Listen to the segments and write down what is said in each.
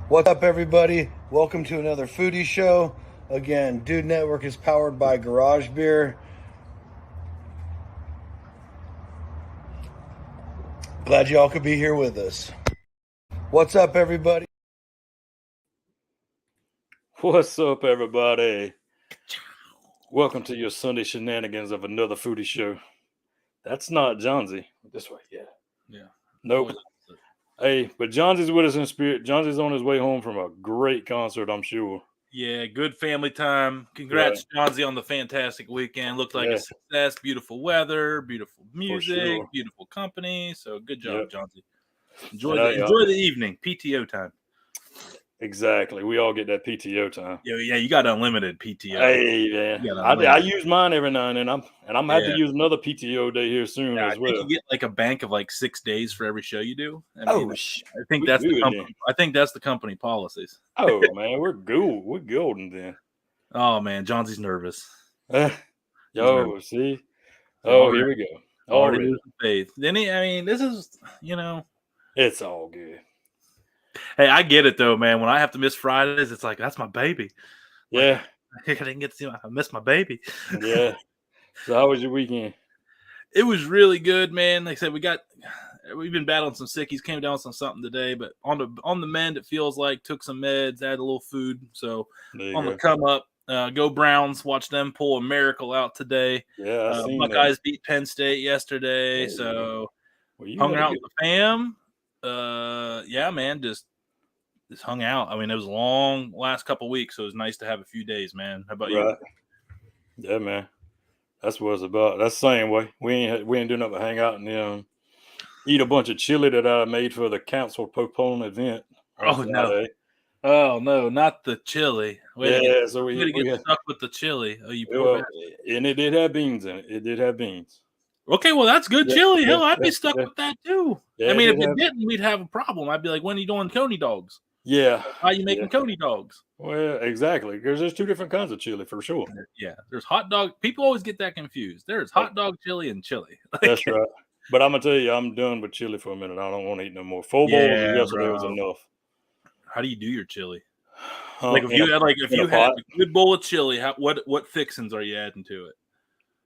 What's up, everybody? Welcome to another Foodie show. Again, Dude Network is powered by Garage Beer. Glad y'all could be here with us. What's up, everybody? What's up, everybody? Welcome to your Sunday shenanigans of another Foodie show. That's not Johnsy. This way, Yeah. Nope. Hey, but Johnson's with us in spirit. Johnson's on his way home from a great concert, I'm sure. Yeah, good family time. Congrats, Johnsy, on the fantastic weekend. Looked like a success. Beautiful weather, beautiful music, beautiful company. So good job, Johnsy. Enjoy the evening. PTO time. Exactly. We all get that PTO time. Yeah, you got unlimited PTO. Hey, man. I use mine every now and then. I'm have to use another PTO day here soon as well. I think you get like a bank of like 6 days for every show you do. I think that's the company. I think that's the company policies. Oh man, we're good. We're golden then. Oh man, Johnsy's nervous. Yo, see? Oh, here we go. Already losing faith. Then this is, it's all good. Hey, I get it though, man. When I have to miss Fridays, it's like that's my baby. Yeah, I didn't get to see. I miss my baby. Yeah. So how was your weekend? It was really good, man. Like I said, we've been battling some sickies. Came down with something today, but on the mend, it feels like. Took some meds, had a little food. So on the come up. Go Browns! Watch them pull a miracle out today. Yeah, Buckeyes beat Penn State yesterday, so hung out with the fam. Yeah, man, just hung out. I mean, it was a long last couple weeks, so it was nice to have a few days, man. How about you? Yeah, man, that's what it's about. That's the same way. We ain't doing nothing but hang out and eat a bunch of chili that I made for the council postponed event. Oh no. Oh no, not the chili. So we get stuck with the chili. Oh, you and it did have beans in it. It did have beans. Okay, well that's good chili. Hell, I'd be stuck with that too. Yeah, I mean, if it didn't, we'd have a problem. I'd be like, when are you doing coney dogs? Yeah. How are you making coney dogs? Well, exactly. Because there's two different kinds of chili for sure. Yeah, there's hot dog. People always get that confused. There's hot dog chili and chili. That's right. But I'm gonna tell you, I'm done with chili for a minute. I don't want to eat no more. 4 bowls yesterday was enough. How do you do your chili? If you had a good bowl of chili, what fixings are you adding to it?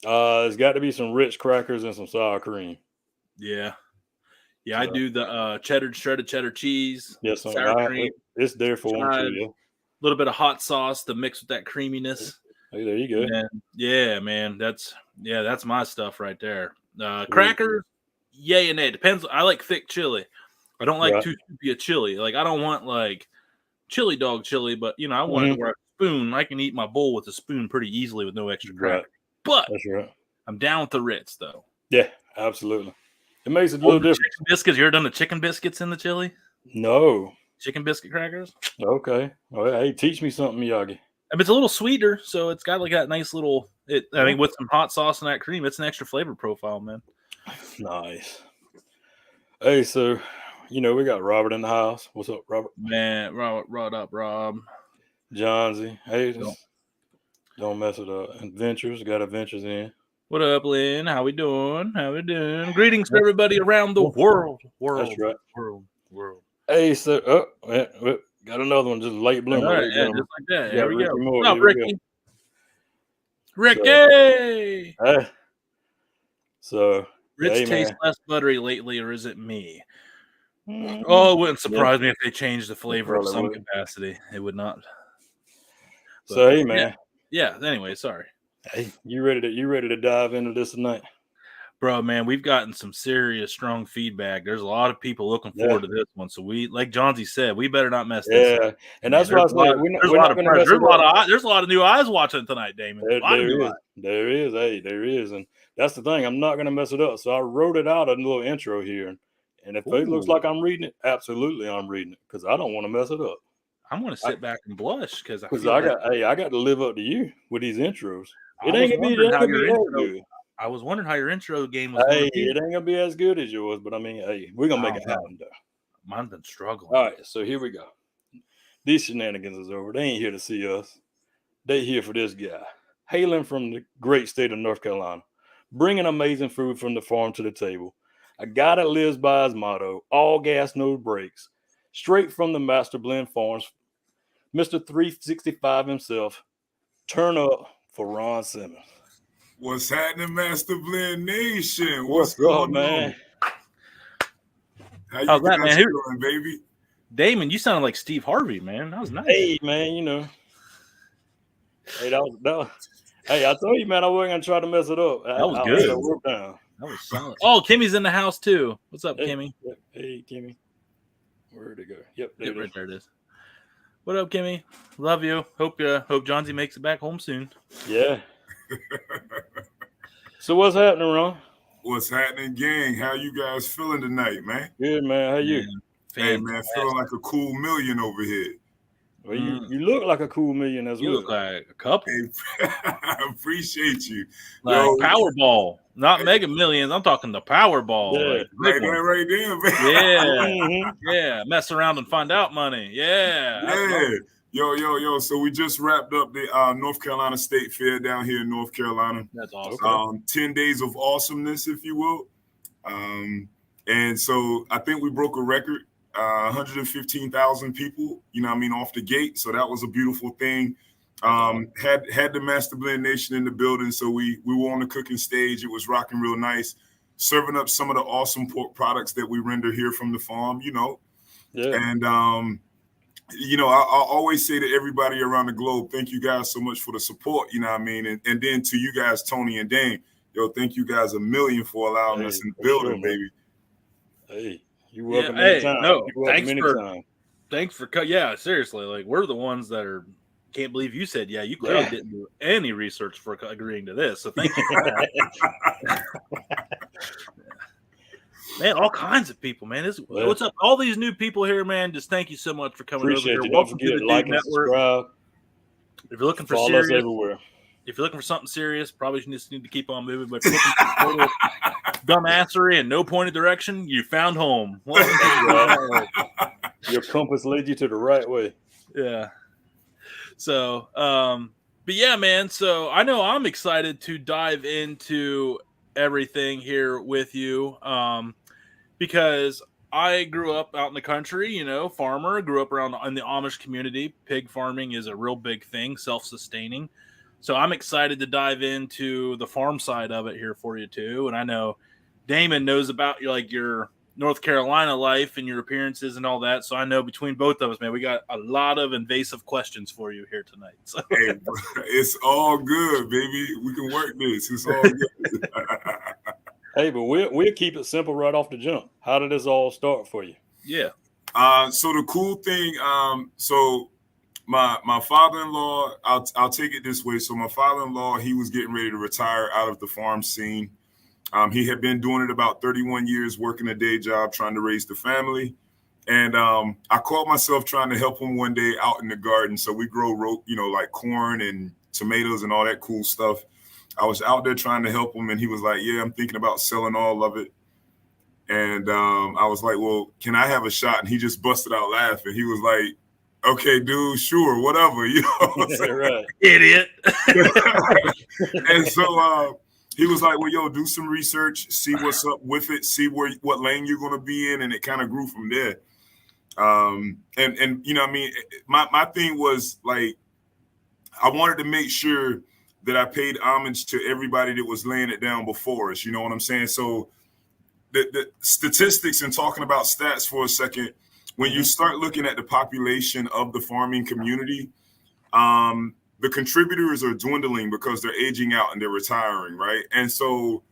It's got to be some Ritz crackers and some sour cream. Yeah. I do the shredded cheddar cheese. Yes, sour cream. It's there for them too. Yeah. A little bit of hot sauce to mix with that creaminess. Hey, there you go. Yeah, man, that's my stuff right there. Crackers, yay and nay. Depends. I like thick chili. I don't like too soupy a chili. Like I don't want like chili dog chili, but I want it to where a spoon. I can eat my bowl with a spoon pretty easily with no extra cracker. But that's right. I'm down with the Ritz though. Yeah, absolutely. It makes it a little different. Chicken biscuits. You ever done the chicken biscuits in the chili? No. Chicken biscuit crackers. Okay. Well, hey, teach me something, Miyagi. It's a little sweeter, so it's got like that nice little. With some hot sauce and that cream, it's an extra flavor profile, man. Nice. Hey, so we got Robert in the house. What's up, Robert? Man, Rob. Johnsy. Hey, don't mess it up. Adventures, got adventures in. What up, Lynn? How we doing? Greetings to everybody around the world. That's right. World. Hey, so got another one, just late bloomer. All right, just like that. Here we go. What's up, Ricky? Ricky! So Ritz tastes less buttery lately, or is it me? Oh, it wouldn't surprise me if they changed the flavor of some capacity. It would not. But, so hey, man. Yeah. Anyway, sorry. Hey, you ready to dive into this tonight? Bro, man, we've gotten some serious, strong feedback. There's a lot of people looking forward to this one. So we, like Johnsy said, we better not mess this up. And that's why I said there's a lot of new eyes watching tonight, Damon. There is. Hey, there is. And that's the thing. I'm not going to mess it up. So I wrote it out a little intro here. And if it looks like I'm reading it, absolutely I'm reading it because I don't want to mess it up. I'm going to sit back and blush because I got to live up to you with these intros. It ain't going to be that good. I was wondering how your intro game was. Hey, it ain't gonna be as good as yours, but I mean, hey, we're gonna make it happen though. Mine's been struggling. All right, so here we go. These shenanigans is over. They ain't here to see us. They here for this guy, hailing from the great state of North Carolina, bringing amazing food from the farm to the table. A guy that lives by his motto: all gas, no brakes. straight from the Master Blend Farms, Mr. 365 himself. Turn up for Ron Simmons. What's happening, Master Blend Nation? What's going man? On? How you How's guys that, man? doing, baby? Damon, you sounded like Steve Harvey, man. That was nice. Hey, man, you know. Hey, that was hey, I told you, man, I wasn't gonna try to mess it up. That was good. Down. That was solid. Oh, Kimmy's in the house too. What's up, Kimmy? Hey, Kimmy. Where'd it go? Yep, right there it is. What up, Kimmy? Love you. Hope Johnsy makes it back home soon. Yeah. So what's happening, Ron? What's happening, gang? How you guys feeling tonight, man? Good, man. How you? Hey, man, feeling like a cool million over here. Well, you look like a cool million as well. You look like a couple. Hey, I appreciate you. Like Powerball, not Mega Millions. I'm talking the Powerball. Yeah. Like that right there, man. Yeah. Yeah. Mess around and find out money. Yeah. Yeah. Yo. So we just wrapped up the North Carolina State Fair down here in North Carolina. That's awesome. 10 days of awesomeness, if you will. And so I think we broke a record. 115,000 people, off the gate. So that was a beautiful thing. Had the Master Blend Nation in the building. So we were on the cooking stage. It was rocking real nice, serving up some of the awesome pork products that we render here from the farm, Yeah. And, I always say to everybody around the globe, thank you guys so much for the support, And then to you guys, Tony and Dane, thank you guys a million for allowing us in the building, baby. Hey. You're welcome anytime. No, thanks for yeah, seriously. Like, we're the ones that can't believe you said, you clearly didn't do any research for agreeing to this. So thank you. Man, all kinds of people, man. What's up? All these new people here, man. Just thank you so much for coming over here. Welcome to the like and subscribe. If you're looking for follow us everywhere. If you're looking for something serious, probably just need to keep on moving. But if you're looking for dumbassery and no point of direction, you found home. Your compass led you to the right way. Yeah. So, but yeah, man. So I know I'm excited to dive into everything here with you, because I grew up out in the country, farmer, grew up around in the Amish community. Pig farming is a real big thing, self-sustaining. So I'm excited to dive into the farm side of it here for you too. And I know Damon knows about your North Carolina life and your appearances and all that. So I know between both of us, man, we got a lot of invasive questions for you here tonight. So. Hey, it's all good, baby. We can work this. It's all good. Hey, but we'll keep it simple right off the jump. How did this all start for you? Yeah. So the cool thing, my father-in-law, I'll take it this way. So my father-in-law, he was getting ready to retire out of the farm scene. He had been doing it about 31 years, working a day job, trying to raise the family. And I caught myself trying to help him one day out in the garden. So we grow, like corn and tomatoes and all that cool stuff. I was out there trying to help him, and he was like, yeah, I'm thinking about selling all of it. And I was like, well, can I have a shot? And he just busted out laughing. He was like, okay, dude, sure, whatever, Right. Idiot. And so he was like, well, yo, do some research, see what's up with it, see what lane you're going to be in. And it kind of grew from there. My thing was like, I wanted to make sure that I paid homage to everybody that was laying it down before us. You know what I'm saying? So the statistics, and talking about stats for a second, when you start looking at the population of the farming community, the contributors are dwindling because they're aging out and they're retiring, right? And so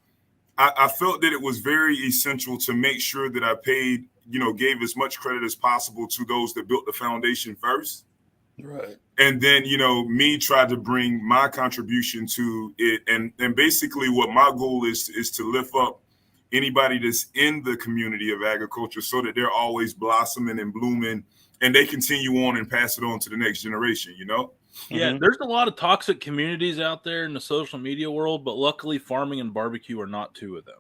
I felt that it was very essential to make sure that I paid, gave as much credit as possible to those that built the foundation first. Right. And then, me tried to bring my contribution to it. And basically what my goal is to lift up anybody that's in the community of agriculture so that they're always blossoming and blooming and they continue on and pass it on to the next generation, Yeah, there's a lot of toxic communities out there in the social media world, but luckily farming and barbecue are not two of them.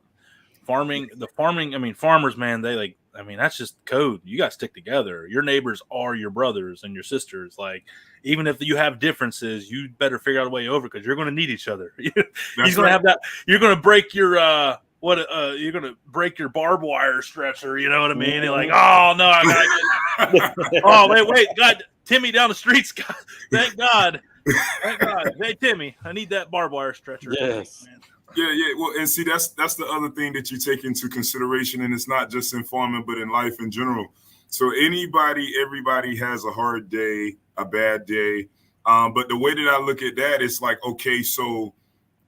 Farmers, man, that's just code. You got to stick together. Your neighbors are your brothers and your sisters. Like, even if you have differences, you better figure out a way over because you're going to need each other. He's going to have that. You're going to break your you're going to break your barbed wire stretcher. You know what I mean? You're like, oh no, I got Oh, wait. God, Timmy down the streets. God, thank God. Thank God. Hey, Timmy, I need that barbed wire stretcher. Yes. Man. Yeah. Well, and see, that's the other thing that you take into consideration, and it's not just in farming, but in life in general. So everybody has a hard day, a bad day. But the way that I look at that is like, okay, so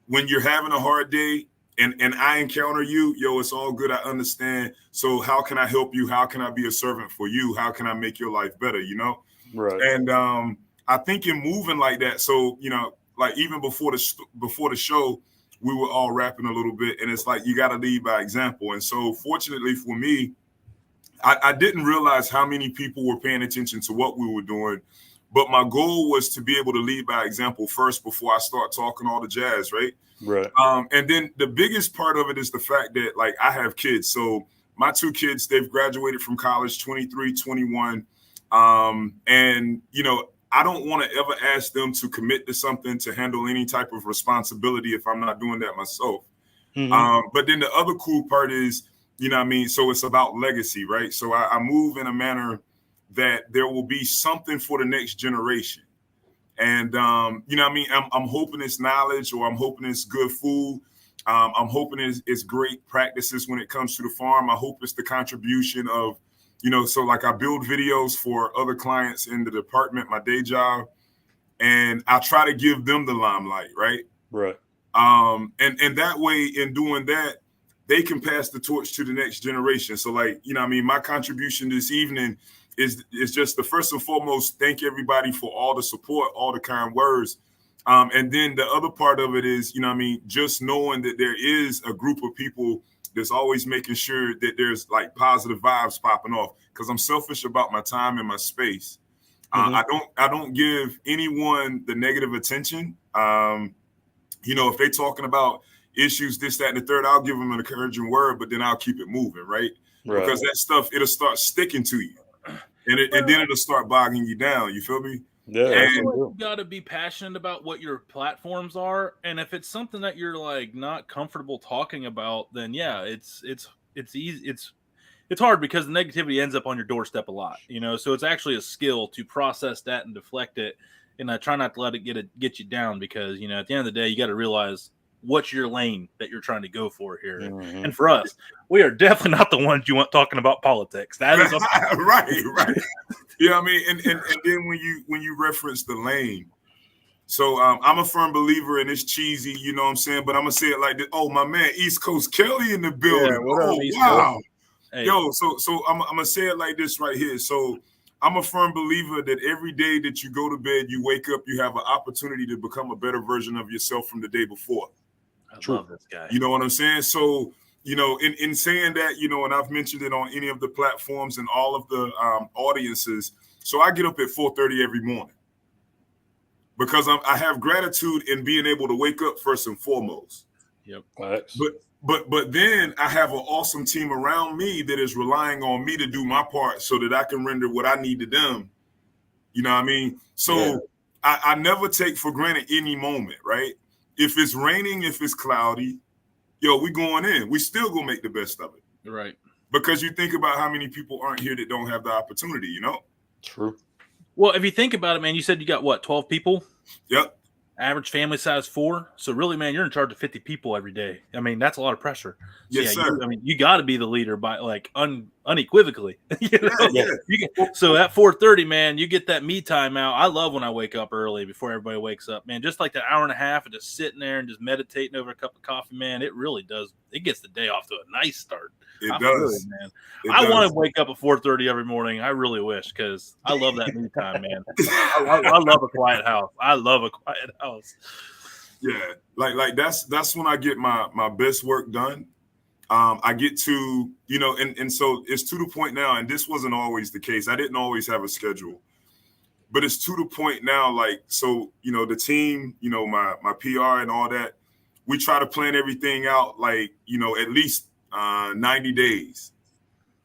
when you're having a hard day and I encounter you, it's all good. I understand. So how can I help you? How can I be a servant for you? How can I make your life better? Right. And I think in moving like that, so like even before the show, we were all rapping a little bit, and it's like you got to lead by example. And so fortunately for me, I didn't realize how many people were paying attention to what we were doing, but my goal was to be able to lead by example first before I start talking all the jazz, right? Right. And then the biggest part of it is the fact that like I have kids. So my two kids, they've graduated from college, 23, 21. And I don't want to ever ask them to commit to something, to handle any type of responsibility if I'm not doing that myself. Mm-hmm. But then the other cool part is, so it's about legacy, right? So I move in a manner that there will be something for the next generation. And, I'm hoping it's knowledge, or I'm hoping it's good food. I'm hoping it's great practices when it comes to the farm. I hope it's the contribution of, so like I build videos for other clients in the department, my day job, and I try to give them the limelight, right? Right. And that way, in doing that, they can pass the torch to the next generation. So like, my contribution this evening is just the first and foremost, thank everybody for all the support, all the kind words. And then the other part of it is, just knowing that there is a group of people that's always making sure that there's like positive vibes popping off, because I'm selfish about my time and my space. Mm-hmm. I don't give anyone the negative attention. If they're talking about issues, this, that, and the third, I'll give them an encouraging word, but then I'll keep it moving, right? Because that stuff, it'll start sticking to you. And then it'll start bogging you down. You feel me? Yeah. You got to be passionate about what your platforms are. And if it's something that you're like not comfortable talking about, then yeah, it's easy. It's hard because the negativity ends up on your doorstep a lot, so it's actually a skill to process that and deflect it. And I try not to let it get you down, because, at the end of the day, you got to realize what's your lane that you're trying to go for here. Mm-hmm. And for us, we are definitely not the ones you want talking about politics. That is right. Yeah, and then when you reference the lane, so I'm a firm believer, and it's cheesy, you know what I'm saying, but I'm gonna say it like this. Oh, my man, East Coast Kelly in the building. Yeah, what up, East wow. Coast? Hey. Yo, so I'm gonna say it like this right here. So I'm a firm believer that every day that you go to bed, you wake up, you have an opportunity to become a better version of yourself from the day before. I love this guy. You know what I'm saying? So, in saying that, and I've mentioned it on any of the platforms and all of the audiences. So I get up at 4:30 every morning because I have gratitude in being able to wake up first and foremost. Yep. Thanks. But then I have an awesome team around me that is relying on me to do my part so that I can render what I need to them. You know what I mean? So yeah. I never take for granted any moment, right? If it's raining, if it's cloudy, we going in. We still gonna make the best of it. Right. Because you think about how many people aren't here that don't have the opportunity, True. Well, if you think about it, man, you said you got what, 12 people? Yep. Average family size 4. So really, man, you're in charge of 50 people every day. I mean, that's a lot of pressure. So, yes, sir. You got to be the leader by like unequivocally. Yeah. So at 4:30, man, you get that me time out. I love when I wake up early before everybody wakes up, man. Just like that hour and a half of just sitting there and just meditating over a cup of coffee, man. It really does. It gets the day off to a nice start. It does, man. I want to wake up at 4:30 every morning. I really wish, because I love that me time, man. I love a quiet house. Yeah, like that's when I get my best work done. I get to, and so it's to the point now, and this wasn't always the case. I didn't always have a schedule, but it's to the point now, like, so, the team, my PR and all that, we try to plan everything out, like, at least 90 days.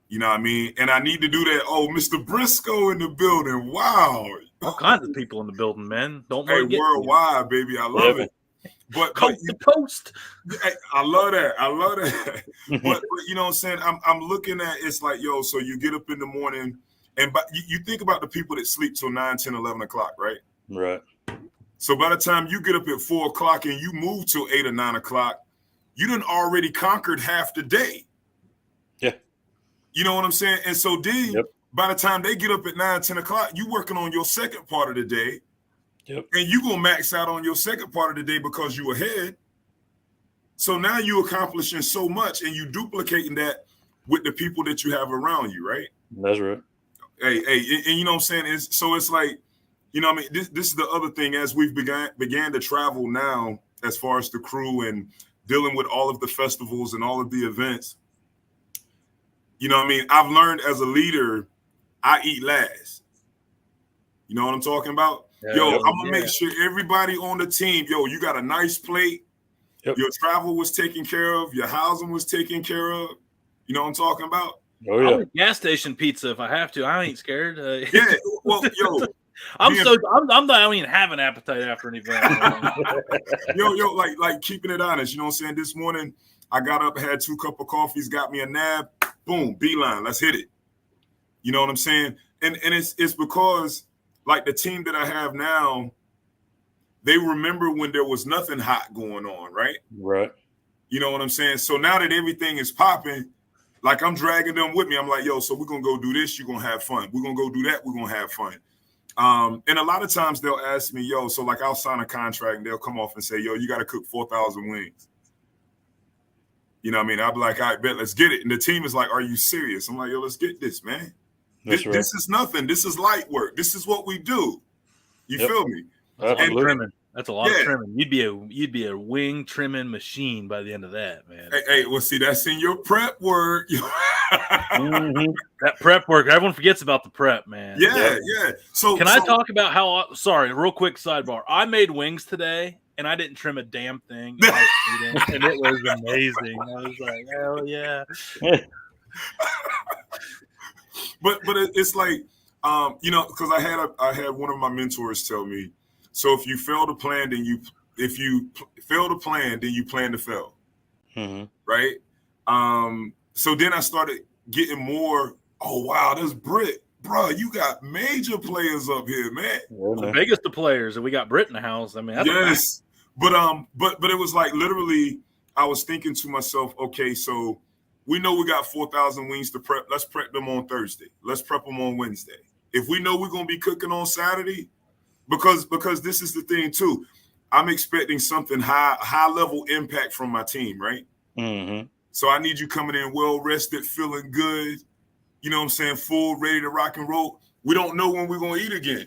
You know what I mean? And I need to do that. Oh, Mr. Briscoe in the building. Wow. All kinds of people in the building, man. Don't hey, let it worldwide, baby. I love it. But coast to coast. I love that. But you know what I'm saying? I'm looking at, it's like, so you get up in the morning, And you think about the people that sleep till 9, 10, 11 o'clock, right? Right. So by the time you get up at 4 o'clock and you move till 8 or 9 o'clock, you done already conquered half the day. Yeah. You know what I'm saying? And so then by the time they get up at 9, 10 o'clock, you working on your second part of the day. Yep. And you going to max out on your second part of the day because you ahead. So now you accomplishing so much and you duplicating that with the people that you have around you, right? That's right. Hey, and you know what I'm saying? It's like, you know what I mean? This is the other thing as we've began to travel now as far as the crew and dealing with all of the festivals and all of the events. You know what I mean? I've learned as a leader, I eat last. You know what I'm talking about? I'm going to make sure everybody on the team, you got a nice plate. Yep. Your travel was taken care of. Your housing was taken care of. You know what I'm talking about? Oh, yeah. I'll eat gas station pizza if I have to. I ain't scared. Yeah. Well, I don't even have an appetite after an event. like keeping it honest. You know what I'm saying? This morning, I got up, had 2 cups of coffees, got me a nab. Boom, beeline. Let's hit it. You know what I'm saying? And it's because like the team that I have now, they remember when there was nothing hot going on, right? Right. You know what I'm saying? So now that everything is popping, like I'm dragging them with me. I'm like, so we're going to go do this. You're going to have fun. We're going to go do that. We're going to have fun. And a lot of times they'll ask me, so like I'll sign a contract and they'll come off and say, you got to cook 4,000 wings. You know what I mean? I'll be like, all right, bet, let's get it. And the team is like, are you serious? I'm like, let's get this, man. This is nothing. This is light work. This is what we do. You feel me? That's a lot of trimming. You'd be a wing trimming machine by the end of that, man. Hey, well, see, that's in your prep work. Mm-hmm. That prep work, everyone forgets about the prep, man. Yeah. So I talk about how? Sorry, real quick sidebar. I made wings today, and I didn't trim a damn thing, and it was amazing. I was like, hell yeah. But it's like, because I had one of my mentors tell me, so if you fail to plan, then you plan to fail. Mm-hmm. Right? So then I started getting more, oh wow, that's Britt. Bro, you got major players up here, man. The biggest of players, and we got Britt in the house. I mean, that's yes. But it was like literally I was thinking to myself, okay, so we know we got 4,000 wings to prep. Let's prep them on Thursday. Let's prep them on Wednesday. If we know we're going to be cooking on Saturday, because this is the thing too, I'm expecting something high level impact from my team, right? Mm-hmm. So I need you coming in well rested, feeling good, you know what I'm saying, full, ready to rock and roll. We don't know when we're going to eat again.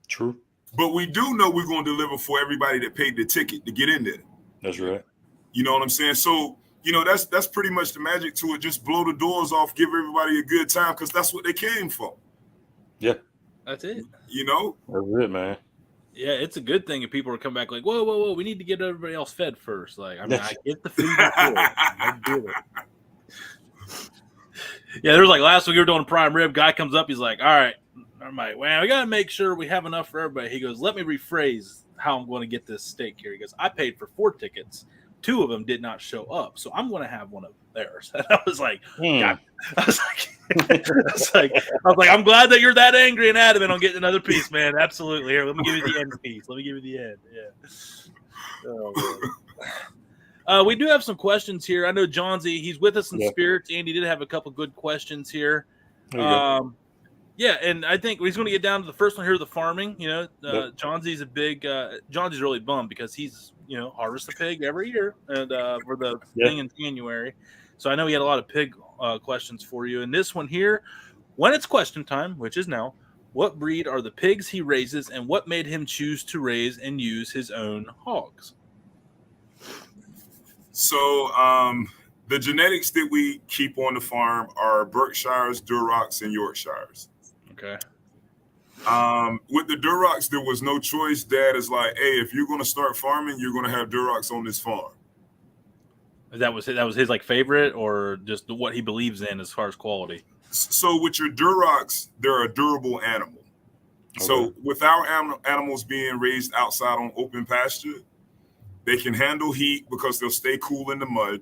True. But we do know we're going to deliver for everybody that paid the ticket to get in there. That's right. You know what I'm saying? So, that's pretty much the magic to it. Just blow the doors off, give everybody a good time, because that's what they came for. Yeah. That's it. That's it, man. Yeah, it's a good thing if people are coming back like, whoa, we need to get everybody else fed first. Like, I mean, I get the food before. I do it. Yeah, there was like last week we were doing a prime rib. Guy comes up, he's like, all right. I'm like, well, we got to make sure we have enough for everybody. He goes, let me rephrase how I'm going to get this steak here. He goes, I paid for 4 tickets. 2 of them did not show up, so I'm going to have one of theirs. And I was like, God. I was like, I'm glad that you're that angry and adamant on getting another piece, man. Absolutely. Here, let me give you the end piece. Let me give you the end. Yeah. Oh, we do have some questions here. I know Johnsy, he's with us in spirits. Andy did have a couple good questions here. Yeah, and I think he's going to get down to the first one here, the farming. Johnsy's a big Johnsy's really bummed because he's harvest a pig every year and for the thing in January. So I know he had a lot of pig questions for you. And this one here, when it's question time, which is now, what breed are the pigs he raises, and what made him choose to raise and use his own hogs? So the genetics that we keep on the farm are Berkshires, Durocs, and Yorkshires. Okay. With the Durocs, there was no choice. Dad is like, hey, if you're going to start farming, you're going to have Durocs on this farm. That was his like favorite, or just what he believes in as far as quality? So with your Durocs, they're a durable animal. Okay. So with our animals being raised outside on open pasture, they can handle heat because they'll stay cool in the mud.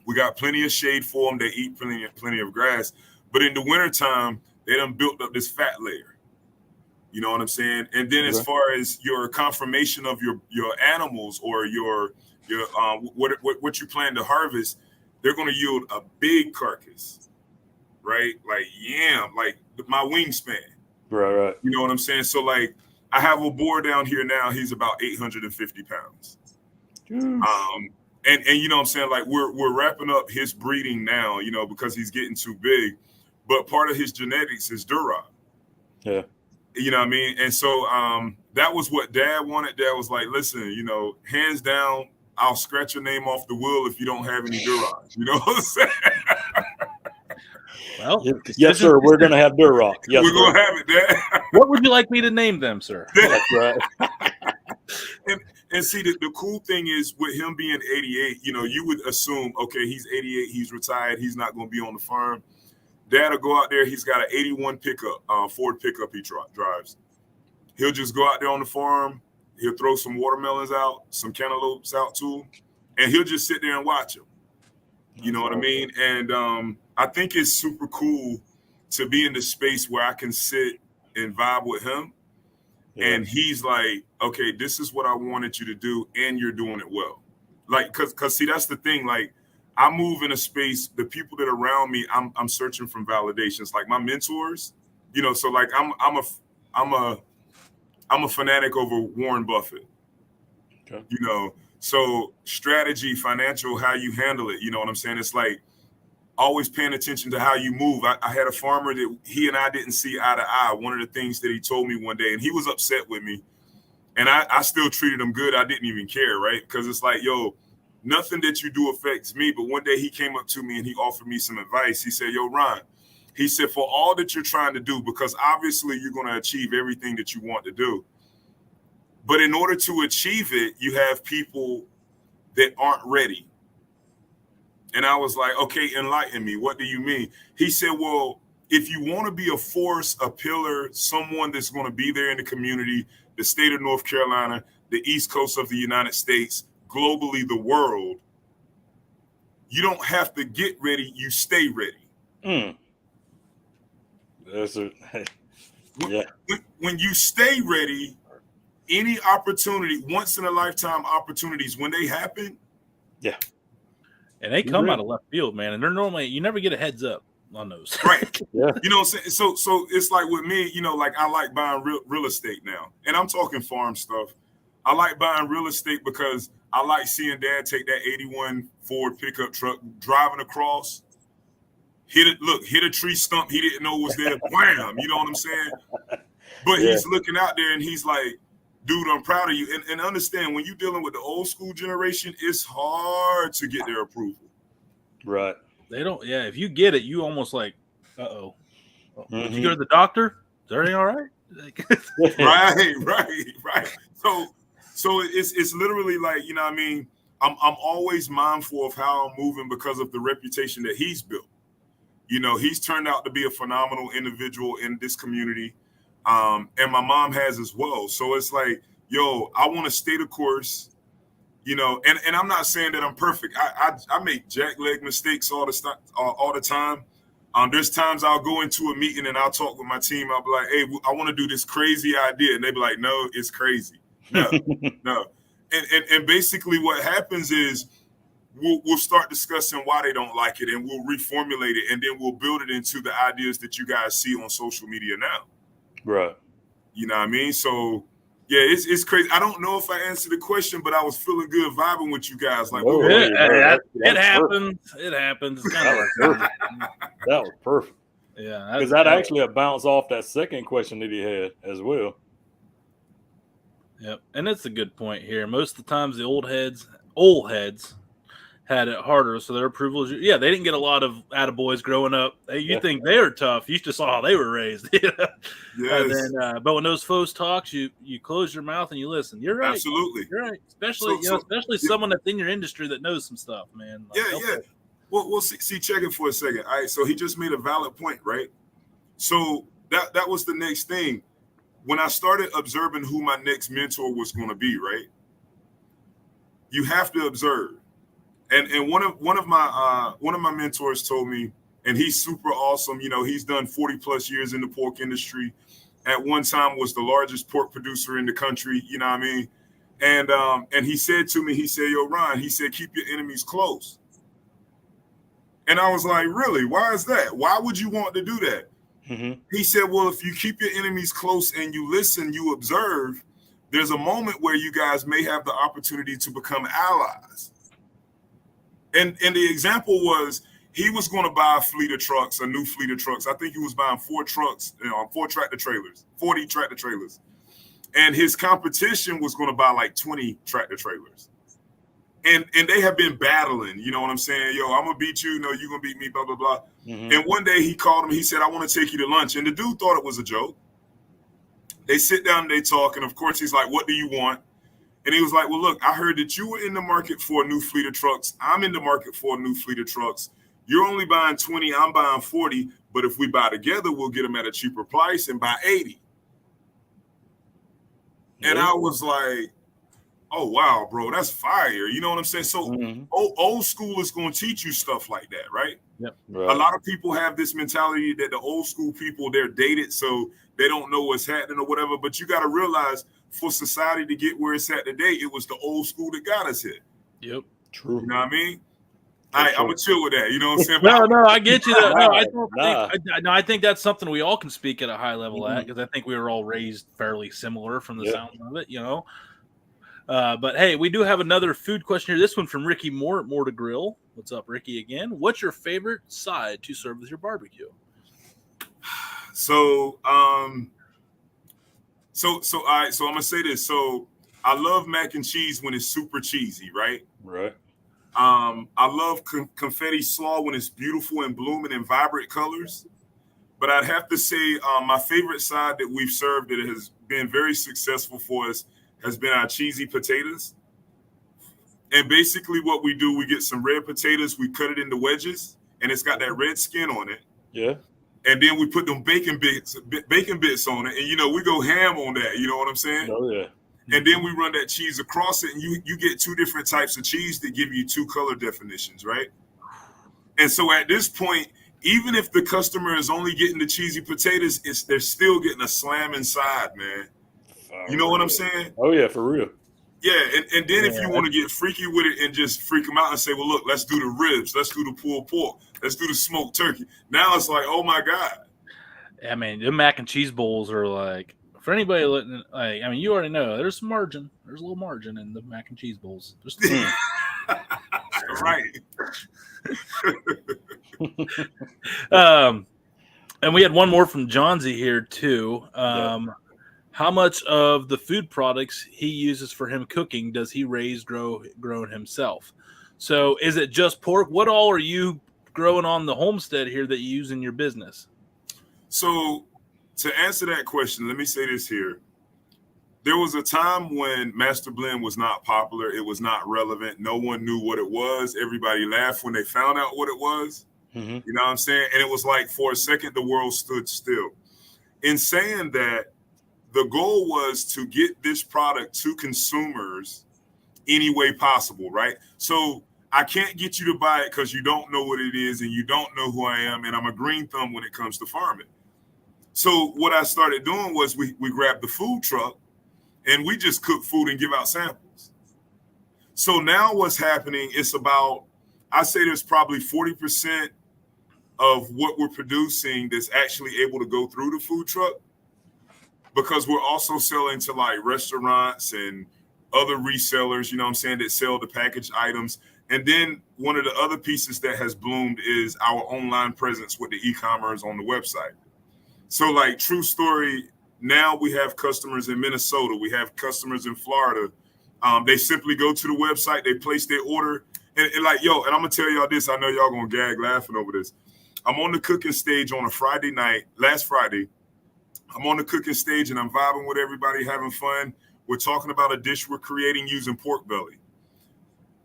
We got plenty of shade for them. They eat plenty of grass. But in the wintertime, they done built up this fat layer. You know what I'm saying? And then as far as your confirmation of your animals or your what you plan to harvest, they're going to yield a big carcass, right? Like yam, like my wingspan. Right. You know what I'm saying? So like I have a boar down here now. He's about 850 pounds. And you know what I'm saying? Like we're wrapping up his breeding now, you know, because he's getting too big. But part of his genetics is Duroc. Yeah. You know what I mean? And so that was what Dad wanted. Dad was like, listen, you know, hands down, I'll scratch your name off the will if you don't have any Duroc. You know what I'm saying? Well, yes, sir. We're going to have Duroc. Yes, we're going to have it, Dad. What would you like me to name them, sir? That's right. And see, the cool thing is with him being 88, you know, you would assume, okay, he's 88, he's retired, he's not going to be on the farm. Dad will go out there. He's got an 81 pickup, Ford pickup he drives. He'll just go out there on the farm. He'll throw some watermelons out, some cantaloupes out too, and he'll just sit there and watch them. You know what I mean? And I think it's super cool to be in the space where I can sit and vibe with him. Yeah. And he's like, okay, this is what I wanted you to do, and you're doing it well. Like, cause see, that's the thing. Like, I move in a space, the people that are around me, I'm searching for validations. Like my mentors, you know, so like I'm a fanatic over Warren Buffett. Okay. You know, so strategy, financial, how you handle it, you know what I'm saying? It's like always paying attention to how you move. I had a farmer that he and I didn't see eye to eye. One of the things that he told me one day, and he was upset with me, and I still treated him good. I didn't even care, right? Because it's like, yo, nothing that you do affects me. But one day he came up to me and he offered me some advice. He said, yo, Ron, he said, for all that you're trying to do, because obviously you're going to achieve everything that you want to do. But in order to achieve it, you have people that aren't ready. And I was like, okay, enlighten me. What do you mean? He said, well, if you want to be a force, a pillar, someone that's going to be there in the community, the state of North Carolina, the East Coast of the United States, globally, the world, you don't have to get ready. You stay ready. That's it. Yeah. When you stay ready, any opportunity, once in a lifetime opportunities, when they happen. Yeah. And they come out of left field, man. And they're normally, you never get a heads up on those. Right. Yeah. You know what I'm saying? So it's like with me, you know, like I like buying real estate now. And I'm talking farm stuff. I like buying real estate because I like seeing Dad take that 81 Ford pickup truck, driving across, hit a tree stump he didn't know was there, wham, you know what I'm saying? But he's looking out there and he's like, dude, I'm proud of you. And understand, when you're dealing with the old school generation, it's hard to get their approval. Right. They don't, if you get it, you almost like, uh-oh. Did you go to the doctor? Is everything all right? Right. So it's literally like, you know what I mean? I'm always mindful of how I'm moving because of the reputation that he's built. You know, he's turned out to be a phenomenal individual in this community. And my mom has as well. So it's like, yo, I want to stay the course, you know, and I'm not saying that I'm perfect. I make jackleg mistakes all the time. There's times I'll go into a meeting and I'll talk with my team. I'll be like, hey, I want to do this crazy idea. And they be like, no, it's crazy. No. And basically what happens is we'll start discussing why they don't like it, and we'll reformulate it, and then we'll build it into the ideas that you guys see on social media now. Right. You know what I mean? So yeah, it's crazy. I don't know if I answered the question, but I was feeling good vibing with you guys. Like, it happens. It happens. It's kind of that was perfect. Yeah, because that actually a bounce off that second question that he had as well. Yep, and that's a good point here. Most of the times, the old heads had it harder, so their approval is, they didn't get a lot of attaboys growing up. You think they were tough. You just saw how they were raised. Yes. But when those folks talk, you close your mouth and you listen. You're right. Absolutely. You're right. Especially someone that's in your industry that knows some stuff, man. Like, Well, see, check it for a second. All right, so he just made a valid point, right? So that was the next thing. When I started observing who my next mentor was going to be, right? You have to observe. And one of my mentors told me, and he's super awesome. You know, he's done 40 plus years in the pork industry. At one time was the largest pork producer in the country. You know what I mean? And he said to me, he said, yo, Ron, he said, keep your enemies close. And I was like, really? Why is that? Why would you want to do that? Mm-hmm. He said, well, if you keep your enemies close and you listen, you observe, there's a moment where you guys may have the opportunity to become allies. And the example was, he was going to buy a fleet of trucks, a new fleet of trucks. I think he was buying 4 trucks, 4 tractor trailers, 40 tractor trailers. And his competition was going to buy like 20 tractor trailers. And they have been battling, you know what I'm saying? Yo, I'm going to beat you. No, you're going to beat me, blah, blah, blah. Mm-hmm. And one day he called him. He said, I want to take you to lunch. And the dude thought it was a joke. They sit down and they talk. And, of course, he's like, what do you want? And he was like, well, look, I heard that you were in the market for a new fleet of trucks. I'm in the market for a new fleet of trucks. You're only buying 20. I'm buying 40. But if we buy together, we'll get them at a cheaper price and buy 80. And I was like, oh, wow, bro, that's fire. You know what I'm saying? So old school is going to teach you stuff like that, right? Yep. Right. A lot of people have this mentality that the old school people, they're dated, so they don't know what's happening or whatever. But you got to realize, for society to get where it's at today, it was the old school that got us here. Yep. True. You know what I mean? All right, I'm going to chill with that. You know what I'm saying? No, I get you. No, I don't Nah. think. I think that's something we all can speak at a high level at, because I think we were all raised fairly similar from the sound of it, you know. But hey, we do have another food question here. This one from Ricky Moore at More to Grill. What's up, Ricky? Again, what's your favorite side to serve with your barbecue? So I'm gonna say this. So I love mac and cheese when it's super cheesy, right? Right. I love confetti slaw when it's beautiful and blooming in vibrant colors. But I'd have to say my favorite side that we've served that has been very successful for us has been our cheesy potatoes. And basically what we do, we get some red potatoes, we cut it into wedges, and it's got that red skin on it. Yeah. And then we put them bacon bits on it, and you know, we go ham on that, you know what I'm saying? Oh yeah. And then we run that cheese across it, and you get 2 different types of cheese that give you 2 color definitions, right? And so at this point, even if the customer is only getting the cheesy potatoes, they're still getting a slam inside, man. You know what I'm saying? Oh yeah, for real. Yeah, and then if you want to get freaky with it and just freak them out and say, well, look, let's do the ribs, let's do the pulled pork, let's do the smoked turkey. Now it's like, oh my God. I mean, the mac and cheese bowls are like, for anybody looking, like, I mean, you already know there's some margin. There's a little margin in the mac and cheese bowls. Right. And we had one more from Johnsy here too. How much of the food products he uses for him cooking does he grow himself? So is it just pork? What all are you growing on the homestead here that you use in your business? So to answer that question, let me say this here. There was a time when Master Blend was not popular. It was not relevant. No one knew what it was. Everybody laughed when they found out what it was. Mm-hmm. You know what I'm saying? And it was like, for a second, the world stood still. In saying that, the goal was to get this product to consumers any way possible, right? So I can't get you to buy it because you don't know what it is and you don't know who I am, and I'm a green thumb when it comes to farming. So what I started doing was we grabbed the food truck and we just cook food and give out samples. So now what's happening is about, I say there's probably 40% of what we're producing that's actually able to go through the food truck, because we're also selling to like restaurants and other resellers, you know what I'm saying, that sell the packaged items. And then one of the other pieces that has bloomed is our online presence with the e-commerce on the website. So like, true story, now we have customers in Minnesota. We have customers in Florida. They simply go to the website, they place their order. And like, yo, and I'm going to tell y'all this. I know y'all going to gag laughing over this. I'm on the cooking stage on a Friday night, last Friday. I'm on the cooking stage and I'm vibing with everybody, having fun. We're talking about a dish we're creating using pork belly.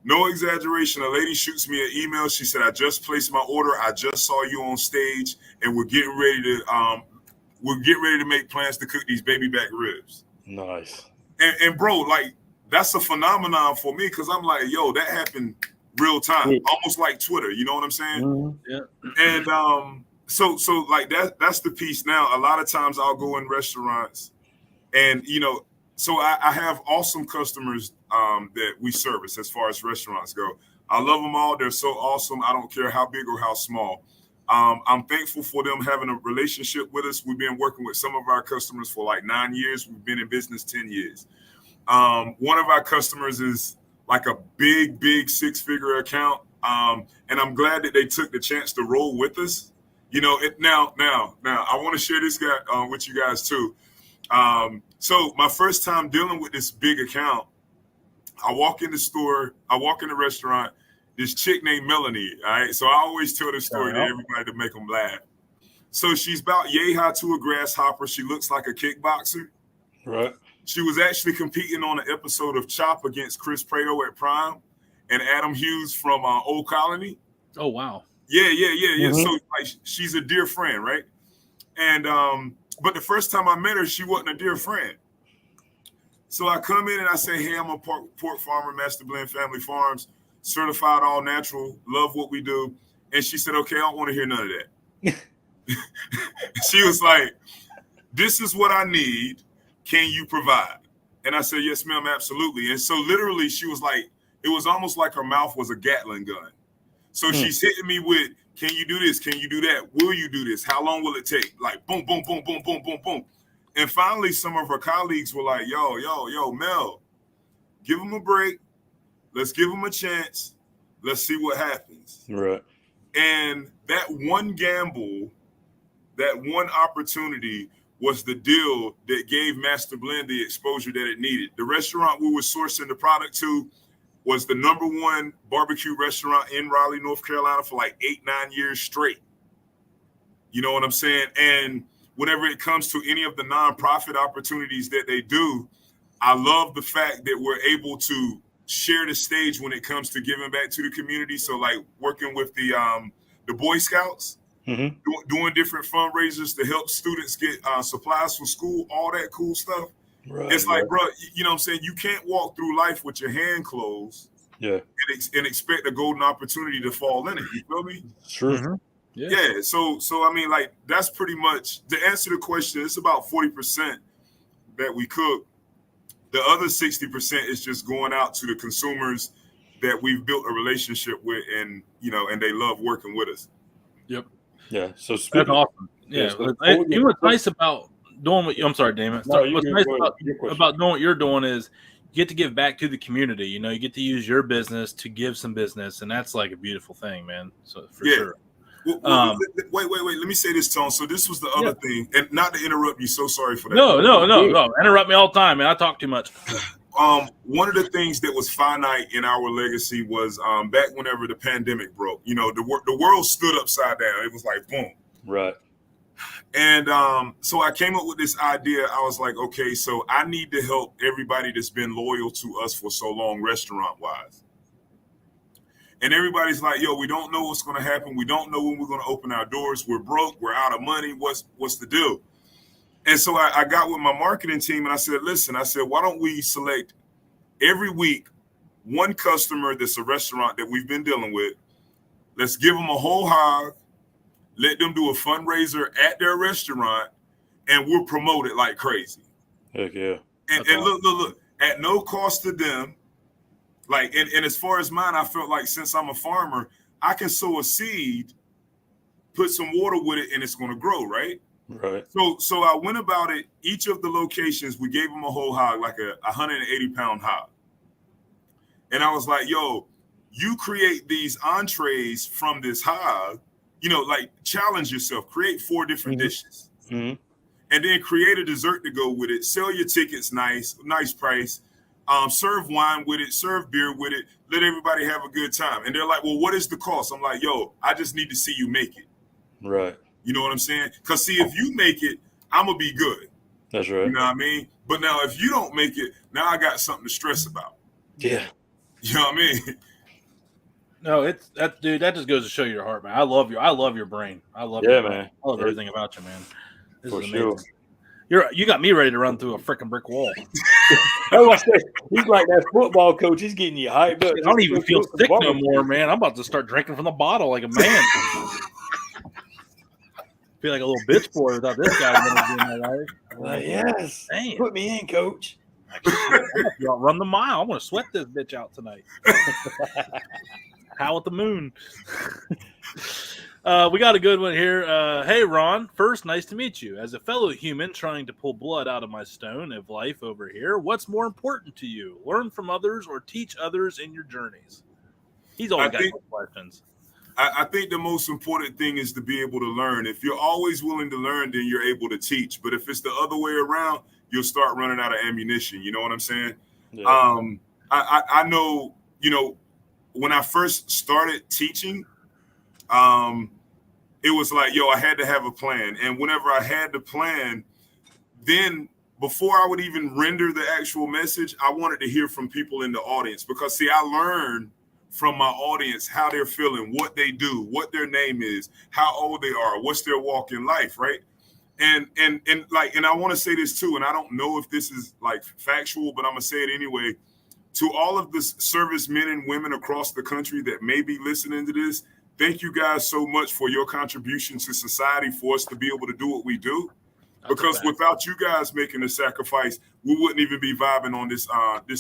No exaggeration. A lady shoots me an email. She said, I just placed my order. I just saw you on stage and we're getting ready to make plans to cook these baby back ribs. Nice. And bro, like, that's a phenomenon for me, because I'm like, yo, that happened real time, almost like Twitter. You know what I'm saying? Mm-hmm. Yeah. And so like that's the piece. Now, a lot of times I'll go in restaurants, and so I have awesome customers that we service as far as restaurants go. I love them all. They're so awesome. I don't care how big or how small. I'm thankful for them having a relationship with us. We've been working with some of our customers for like 9 years. We've been in business 10 years. One of our customers is like a big 6-figure account. And I'm glad that they took the chance to roll with us. Now, I want to share this guy with you guys too. So my first time dealing with this big account, I walk in the restaurant, this chick named Melanie. All right. So I always tell this story to everybody to make them laugh. So she's about yay high to a grasshopper. She looks like a kickboxer. Right. She was actually competing on an episode of Chop against Chris Prato at Prime and Adam Hughes from Old Colony. Oh, wow. Yeah. Mm-hmm. So like, she's a dear friend, right? And but the first time I met her, she wasn't a dear friend. So I come in and I say, hey, I'm a pork farmer, Master Blend Family Farms, certified all natural, love what we do. And she said, okay, I don't want to hear none of that. She was like, this is what I need. Can you provide? And I said, yes, ma'am, absolutely. And so literally she was like, it was almost like her mouth was a Gatling gun. So she's hitting me with, can you do this? Can you do that? Will you do this? How long will it take? Like boom, boom, boom, boom, boom, boom, boom. And finally, some of her colleagues were like, yo, Mel, give him a break. Let's give him a chance. Let's see what happens. Right. And that one gamble, that one opportunity was the deal that gave Master Blend the exposure that it needed. The restaurant we were sourcing the product to was the #1 barbecue restaurant in Raleigh, North Carolina for like 8-9 years straight. You know what I'm saying? And whenever it comes to any of the nonprofit opportunities that they do, I love the fact that we're able to share the stage when it comes to giving back to the community. So like working with the Boy Scouts, doing different fundraisers to help students get supplies for school, all that cool stuff. Right, it's like, bro, you know what I'm saying? You can't walk through life with your hand closed and expect a golden opportunity to fall in it. You feel me? Sure. Mm-hmm. Yeah. So I mean, like, that's pretty much to answer the question. It's about 40% that we cook. The other 60% is just going out to the consumers that we've built a relationship with, and and they love working with us. Yep. Yeah. So that's awesome. Yeah. So what's nice about doing what I'm sorry, Damon. What's nice about doing what you're doing is you get to give back to the community. You get to use your business to give some business, and that's like a beautiful thing, man. So for sure. Well, wait. Let me say this, Tone. So this was the other thing, and not to interrupt you. So sorry for that. No. Interrupt me all the time, man. I talk too much. One of the things that was finite in our legacy was back whenever the pandemic broke. The world stood upside down. It was like boom. Right. And so I came up with this idea. I was like, okay, so I need to help everybody that's been loyal to us for so long, restaurant-wise. And everybody's like, yo, we don't know what's going to happen. We don't know when we're going to open our doors. We're broke. We're out of money. What's the deal? And so I got with my marketing team and I said, listen, why don't we select every week one customer that's a restaurant that we've been dealing with. Let's give them a whole hog. Let them do a fundraiser at their restaurant, and we'll promote it like crazy. Heck yeah. And look, at no cost to them. Like, and as far as mine, I felt like since I'm a farmer, I can sow a seed, put some water with it, and it's going to grow, right? Right. So I went about it. Each of the locations, we gave them a whole hog, like a 180-pound hog. And I was like, yo, you create these entrees from this hog, like challenge yourself, create 4 different dishes. Mm-hmm. And then create a dessert to go with it. Sell your tickets nice price. Serve wine with it, serve beer with it, let everybody have a good time. And they're like, well, what is the cost? I'm like, yo, I just need to see you make it. Right. You know what I'm saying? Because see, if you make it, I'm going to be good. That's right. You know what I mean? But now if you don't make it, now I got something to stress about. Yeah. You know what I mean? No, dude, that just goes to show your heart, man. I love your brain. I love man. I love everything about you, man. This For is amazing. sure. You got me ready to run through a freaking brick wall. He's like that football coach. He's getting you hyped up. I don't even feel sick no more, man. I'm about to start drinking from the bottle like a man. Feel like a little bitch boy without this guy in my life. Yes. Damn. Put me in, coach. Y'all run the mile. I want to sweat this bitch out tonight. Howl at the moon. We got a good one here. Hey, Ron. First, nice to meet you. As a fellow human trying to pull blood out of my stone of life over here, what's more important to you? Learn from others or teach others in your journeys? He's always got questions. I think the most important thing is to be able to learn. If you're always willing to learn, then you're able to teach. But if it's the other way around, you'll start running out of ammunition. You know what I'm saying? Yeah. I know, when I first started teaching, it was like, I had to have a plan. And whenever I had the plan, then before I would even render the actual message, I wanted to hear from people in the audience because, see, I learned from my audience how they're feeling, what they do, what their name is, how old they are, what's their walk in life, right? And I want to say this too, and I don't know if this is like factual, but I'm gonna say it anyway. To all of the servicemen and women across the country that may be listening to this, thank you guys so much for your contribution to society for us to be able to do what we do. Because without you guys making the sacrifice, we wouldn't even be vibing on this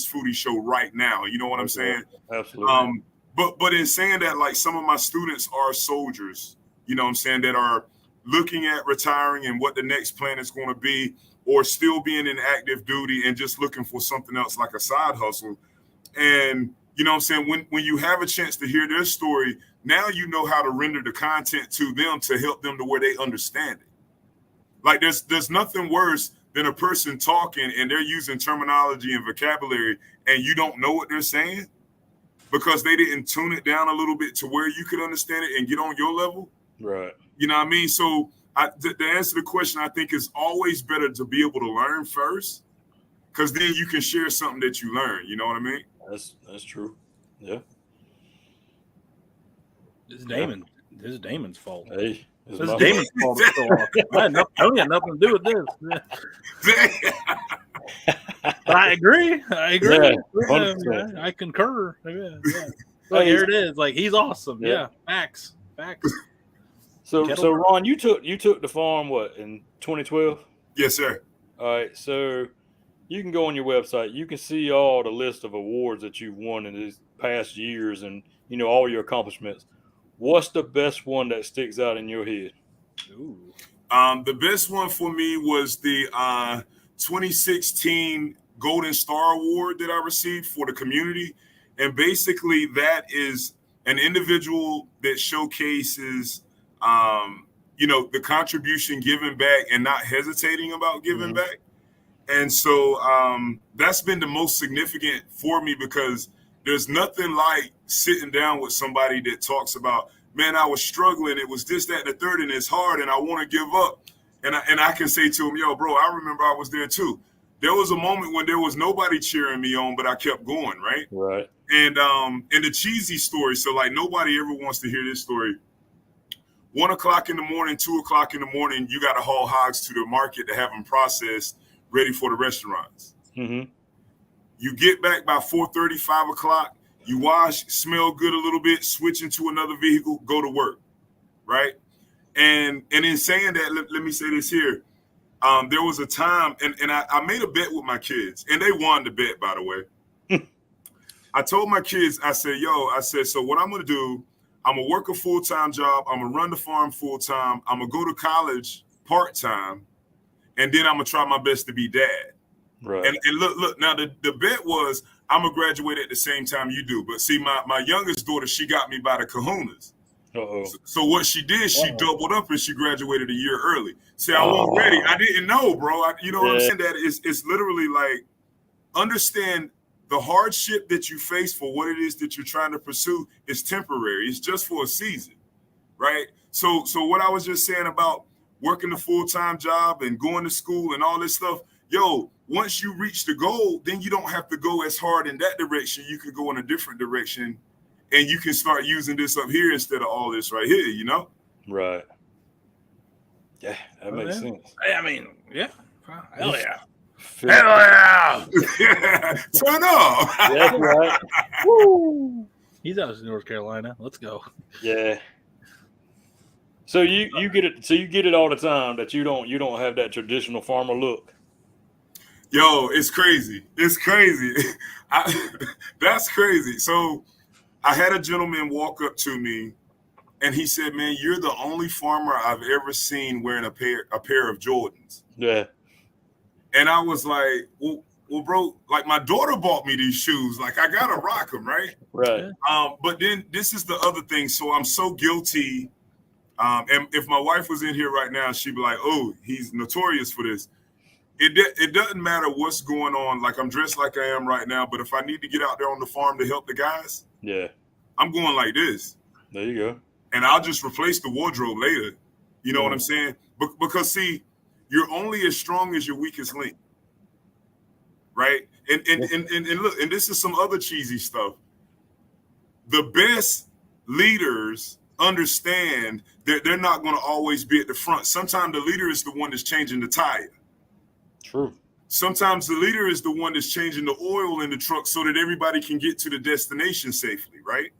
foodie show right now. You know what I'm saying? Absolutely. But in saying that, like, some of my students are soldiers, you know what I'm saying, that are looking at retiring and what the next plan is going to be, or still being in active duty and just looking for something else like a side hustle. And you know what I'm saying, when you have a chance to hear their story, now you know how to render the content to them to help them to where they understand it. Like there's nothing worse than a person talking and they're using terminology and vocabulary and you don't know what they're saying because they didn't tune it down a little bit to where you could understand it and get on your level. Right. You know what I mean? So the answer to the question, I think, is always better to be able to learn first, because then you can share something that you learn. You know what I mean? That's true. Yeah. This is Damon's fault. Hey. This is Damon's fault. I don't have nothing to do with this. But I agree. Yeah, I concur. Yeah. Like, here it is. Like, he's awesome. Yeah. Facts. So Ron, you took the farm in 2012? Yes, sir. All right. So you can go on your website. You can see all the list of awards that you've won in these past years, and all your accomplishments. What's the best one that sticks out in your head? Ooh. The best one for me was the 2016 Golden Star Award that I received for the community. And basically that is an individual that showcases, the contribution given back and not hesitating about giving back. And so that's been the most significant for me, because there's nothing like sitting down with somebody that talks about, man, I was struggling. It was this, that, and the third, and it's hard, and I want to give up. And I can say to him, yo, bro, I remember I was there too. There was a moment when there was nobody cheering me on, but I kept going, right? Right. And the cheesy story, so like nobody ever wants to hear this story. 1 o'clock in the morning, 2 o'clock in the morning, you got to haul hogs to the market to have them processed, ready for the restaurants. Mm-hmm. You get back by 4:30, 5 o'clock. You wash, smell good a little bit, switch into another vehicle, go to work, right? And in saying that, let me say this here. There was a time, and I made a bet with my kids, and they won the bet, by the way. I told my kids, I said, so what I'm going to do, I'm going to work a full-time job. I'm going to run the farm full-time. I'm going to go to college part-time, and then I'm going to try my best to be dad. Right. And look, now the bet was I'm going to graduate at the same time you do. But see, my youngest daughter, she got me by the kahunas. Uh-oh. So what she did, she doubled up and she graduated a year early. See, I wasn't ready. I didn't know, bro. You know what I'm saying? That it's literally like, understand the hardship that you face for what it is that you're trying to pursue is temporary. It's just for a season, right? So what I was just saying about working a full-time job and going to school and all this stuff, once you reach the goal, then you don't have to go as hard in that direction. You can go in a different direction, and you can start using this up here instead of all this right here, Right. Yeah, that makes sense. I mean, yeah. Hell yeah. Phil- Hell yeah. Turn up. That's right. Woo. He's out of North Carolina. Let's go. Yeah. So you get it. So you get it all the time that you don't have that traditional farmer look. Yo, it's crazy. It's crazy. That's crazy. So I had a gentleman walk up to me and he said, "Man, you're the only farmer I've ever seen wearing a pair of Jordans." Yeah. And I was like, well, bro, like my daughter bought me these shoes. Like I gotta rock them, right? Right. But then this is the other thing. So I'm so guilty. And if my wife was in here right now, she'd be like, "Oh, he's notorious for this." It doesn't matter what's going on. Like I'm dressed like I am right now, but if I need to get out there on the farm to help the guys, Yeah. I'm going like this. There you go. And I'll just replace the wardrobe later. You know what I'm saying? Because see, you're only as strong as your weakest link. Right? And look, and this is some other cheesy stuff. The best leaders understand that they're not going to always be at the front. Sometimes the leader is the one that's changing the tire. True. Sometimes the leader is the one that's changing the oil in the truck so that everybody can get to the destination safely, right?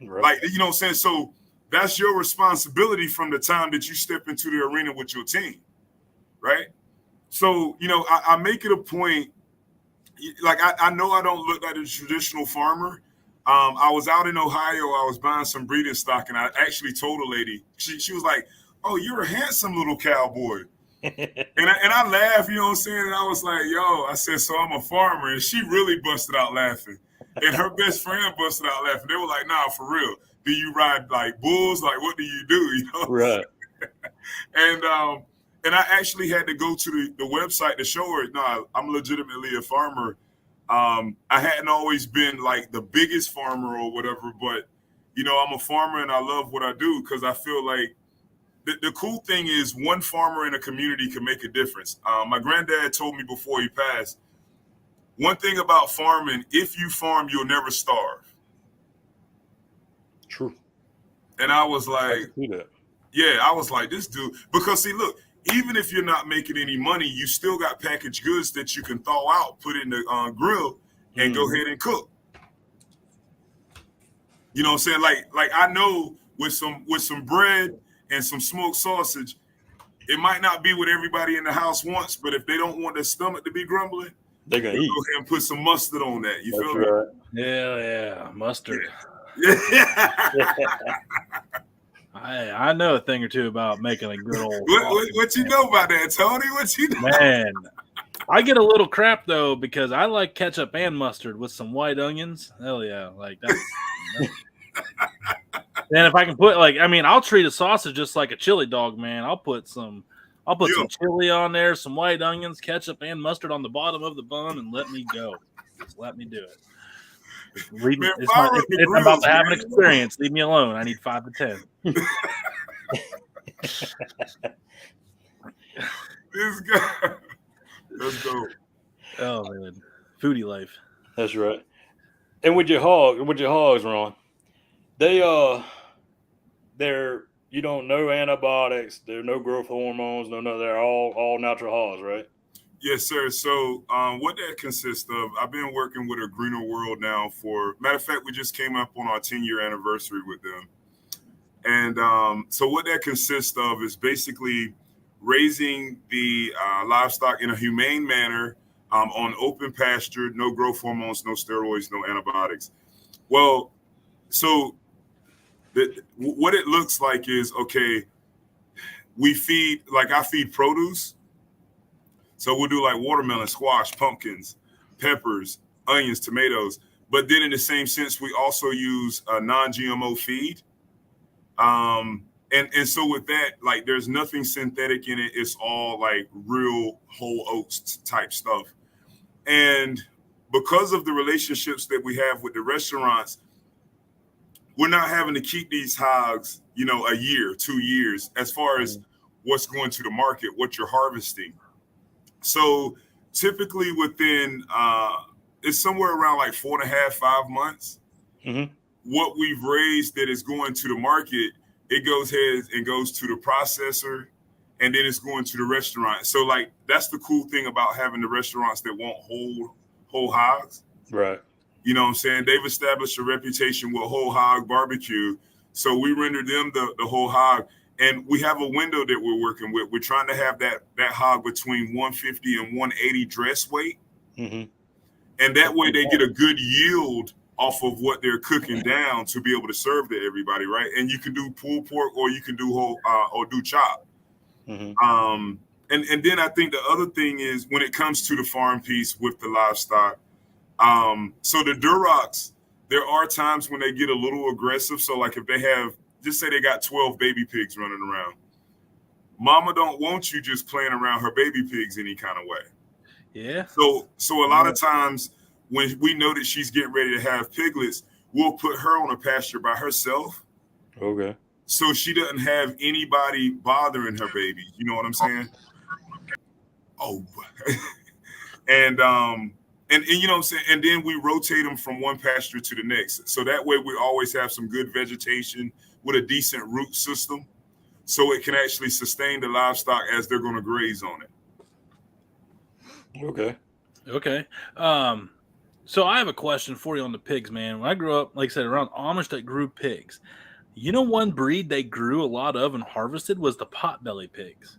Right. Like, you know what I'm saying? So that's your responsibility from the time that you step into the arena with your team, right? So, you know, I make it a point, like I know I don't look like a traditional farmer. I was out in Ohio, I was buying some breeding stock, and I actually told a lady, she was like, "Oh, you're a handsome little cowboy." And I laughed, you know what I'm saying? And I was like, yo, I said, "So I'm a farmer." And she really busted out laughing. And her best friend busted out laughing. They were like, "Nah, for real. Do you ride like bulls? Like, what do you do?" You know? Right. And I actually had to go to the website to show her, no, I'm legitimately a farmer. I hadn't always been like the biggest farmer or whatever, but, you know, I'm a farmer and I love what I do because I feel like the cool thing is one farmer in a community can make a difference. My granddad told me before he passed, one thing about farming, if you farm, you'll never starve. True. And I was like, yeah, I was like, this dude, because see, look, even if you're not making any money, you still got packaged goods that you can thaw out, put in the grill, and go ahead and cook. You know what I'm saying? Like I know with some bread and some smoked sausage, it might not be what everybody in the house wants, but if they don't want their stomach to be grumbling, they're gonna eat. Go ahead and put some mustard on that. You feel right. me? Yeah, mustard. Yeah. I know a thing or two about making a good old. What you know about that, Tony? What you know? Man, I get a little crap though because I like ketchup and mustard with some white onions. Hell yeah, like that's. And if I can put I'll treat a sausage just like a chili dog, man. I'll put some chili on there, some white onions, ketchup, and mustard on the bottom of the bun, and let me go. Just let me do it. I'm about to have an experience. Leave me alone. I need 5 to 10. This guy. Let's go. Oh man, foodie life. That's right. And with your hogs, Ron, they're no antibiotics, there are no growth hormones, they're all natural hogs, right? Yes, sir. So what that consists of, I've been working with a Greener World now matter of fact, we just came up on our 10-year anniversary with them. And so what that consists of is basically raising the livestock in a humane manner on open pasture, no growth hormones, no steroids, no antibiotics. Well, so what it looks like is, okay, I feed produce. So we'll do like watermelon, squash, pumpkins, peppers, onions, tomatoes. But then in the same sense, we also use a non-GMO feed. And so with that, like there's nothing synthetic in it. It's all like real whole oats type stuff. And because of the relationships that we have with the restaurants, we're not having to keep these hogs, a year, 2 years, as far as what's going to the market, what you're harvesting. So typically within, it's somewhere around like 4.5, 5 months. Mm-hmm. What we've raised that is going to the market, it goes ahead and goes to the processor, and then it's going to the restaurant. So like that's the cool thing about having the restaurants that won't whole hogs. Right. You know what I'm saying? They've established a reputation with whole hog barbecue. So we render them the whole hog. And we have a window that we're working with. We're trying to have that hog between 150 and 180 dress weight. Mm-hmm. And that way they get a good yield off of what they're cooking down to be able to serve to everybody, right? And you can do pulled pork or you can do whole or do chop. Mm-hmm. And then I think the other thing is when it comes to the farm piece with the livestock, so the Durocs, there are times when they get a little aggressive. So like if they have, just say they got 12 baby pigs running around, mama don't want you just playing around her baby pigs any kind of way. Yeah. So a lot of times when we know that she's getting ready to have piglets, we'll put her on a pasture by herself. Okay. So she doesn't have anybody bothering her baby. You know what I'm saying? Oh, and you know what I'm saying? And then we rotate them from one pasture to the next. So that way we always have some good vegetation with a decent root system. So it can actually sustain the livestock as they're going to graze on it. Okay. So I have a question for you on the pigs, man. When I grew up, like I said, around Amish that grew pigs, you know, one breed they grew a lot of and harvested was the potbelly pigs.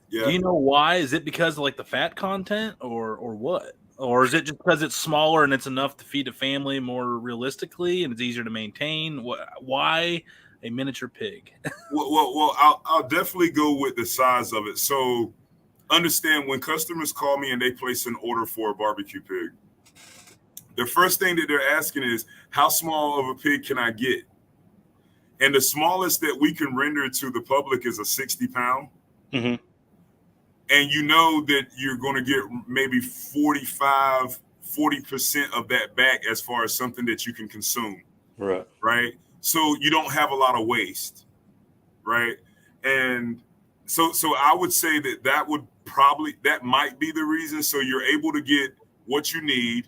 Yeah. Do you know why? Is it because of like the fat content or what? Or is it just because it's smaller and it's enough to feed a family more realistically and it's easier to maintain? Why a miniature pig? Well, I'll definitely go with the size of it. So understand when customers call me and they place an order for a barbecue pig, the first thing that they're asking is, how small of a pig can I get? And the smallest that we can render to the public is a 60-pound. Mm-hmm. And you know that you're going to get maybe 40% of that back as far as something that you can consume. Right. Right. So you don't have a lot of waste. Right. And so I would say that might be the reason. So you're able to get what you need.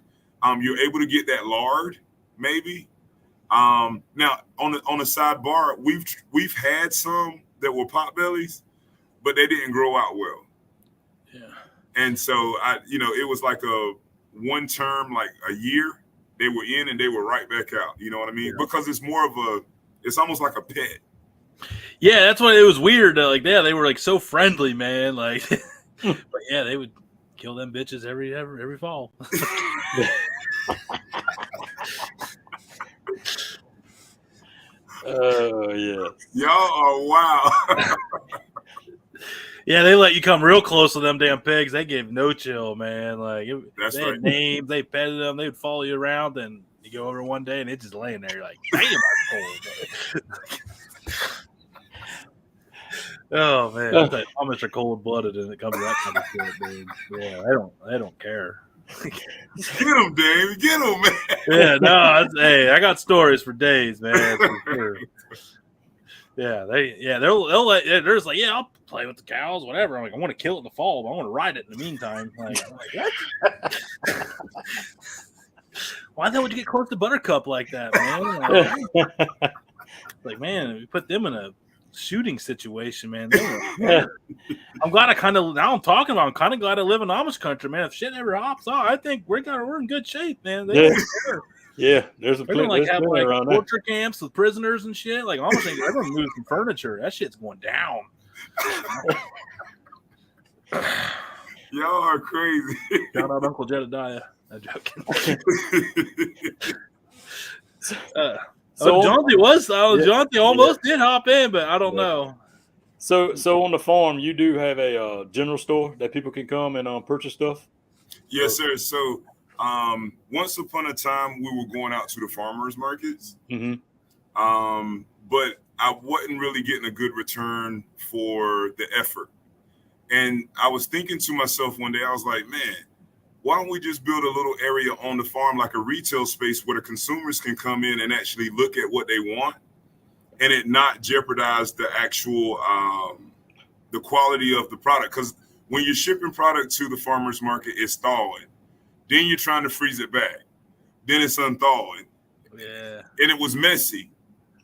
You're able to get that lard, maybe. Now on the sidebar, we've had some that were potbellies, but they didn't grow out well. Yeah. And so it was like a one term, like a year. They were in and they were right back out. You know what I mean? Yeah. Because it's it's almost like a pet. Yeah, that's why it was weird. Like, yeah, they were like so friendly, man. Like, but yeah, they would kill them bitches every fall. Oh yeah. Y'all are wow. Yeah, they let you come real close to them damn pigs. They gave no chill, man. Like that's they right. Had names, they petted them, they would follow you around, and you go over one day and it's just laying there. You're like, damn, I'm cold. Oh man, Amish are cold blooded, and it comes to that kind of shit, dude. Yeah, I don't care. Get them, Dave. Get them, man. Yeah, no, hey, I got stories for days, man. For sure. Yeah, they'll let. They're just like, yeah, I'll play with the cows, whatever. I'm like, I want to kill it in the fall, but I want to ride it in the meantime. Like, I'm like, what? Why the hell would you get close to Buttercup like that, man? Like, man, we put them in a shooting situation, man. I'm glad I'm talking about. I'm kind of glad I live in Amish country, man. If shit ever hops off, I think we're in good shape, man. Yeah, there's they're gonna like have like torture camps with prisoners and shit. Like almost like everyone moves some furniture. That shit's going down. Y'all are crazy. Shout out Uncle Jedediah. I'm joking. Jonty almost did hop in, but I don't know. So on the farm, you do have a general store that people can come and purchase stuff? Yes, sir. So once upon a time, we were going out to the farmers markets, mm-hmm. But I wasn't really getting a good return for the effort. And I was thinking to myself one day, I was like, man, why don't we just build a little area on the farm, like a retail space where the consumers can come in and actually look at what they want and it not jeopardize the actual, the quality of the product. Because when you're shipping product to the farmer's market, it's thawing. Then you're trying to freeze it back. Then it's unthawing. Yeah. And it was messy.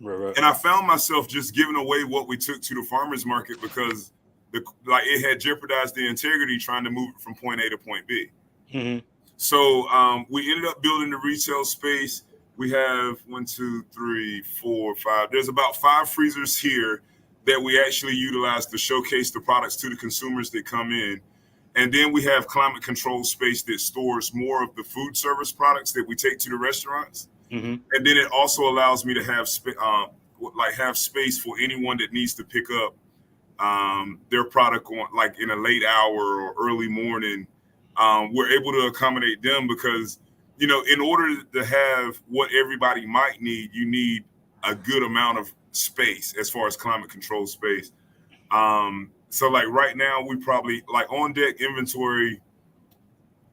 Right. And I found myself just giving away what we took to the farmer's market because it had jeopardized the integrity trying to move it from point A to point B. Mm-hmm. So we ended up building the retail space. We have 1, 2, 3, 4, 5. There's about 5 freezers here that we actually utilize to showcase the products to the consumers that come in. And then we have climate control space that stores more of the food service products that we take to the restaurants. Mm-hmm. And then it also allows me to have have space for anyone that needs to pick up their product on like in a late hour or early morning. We're able to accommodate them because, you know, in order to have what everybody might need, you need a good amount of space as far as climate control space. So like right now, we probably like on deck inventory,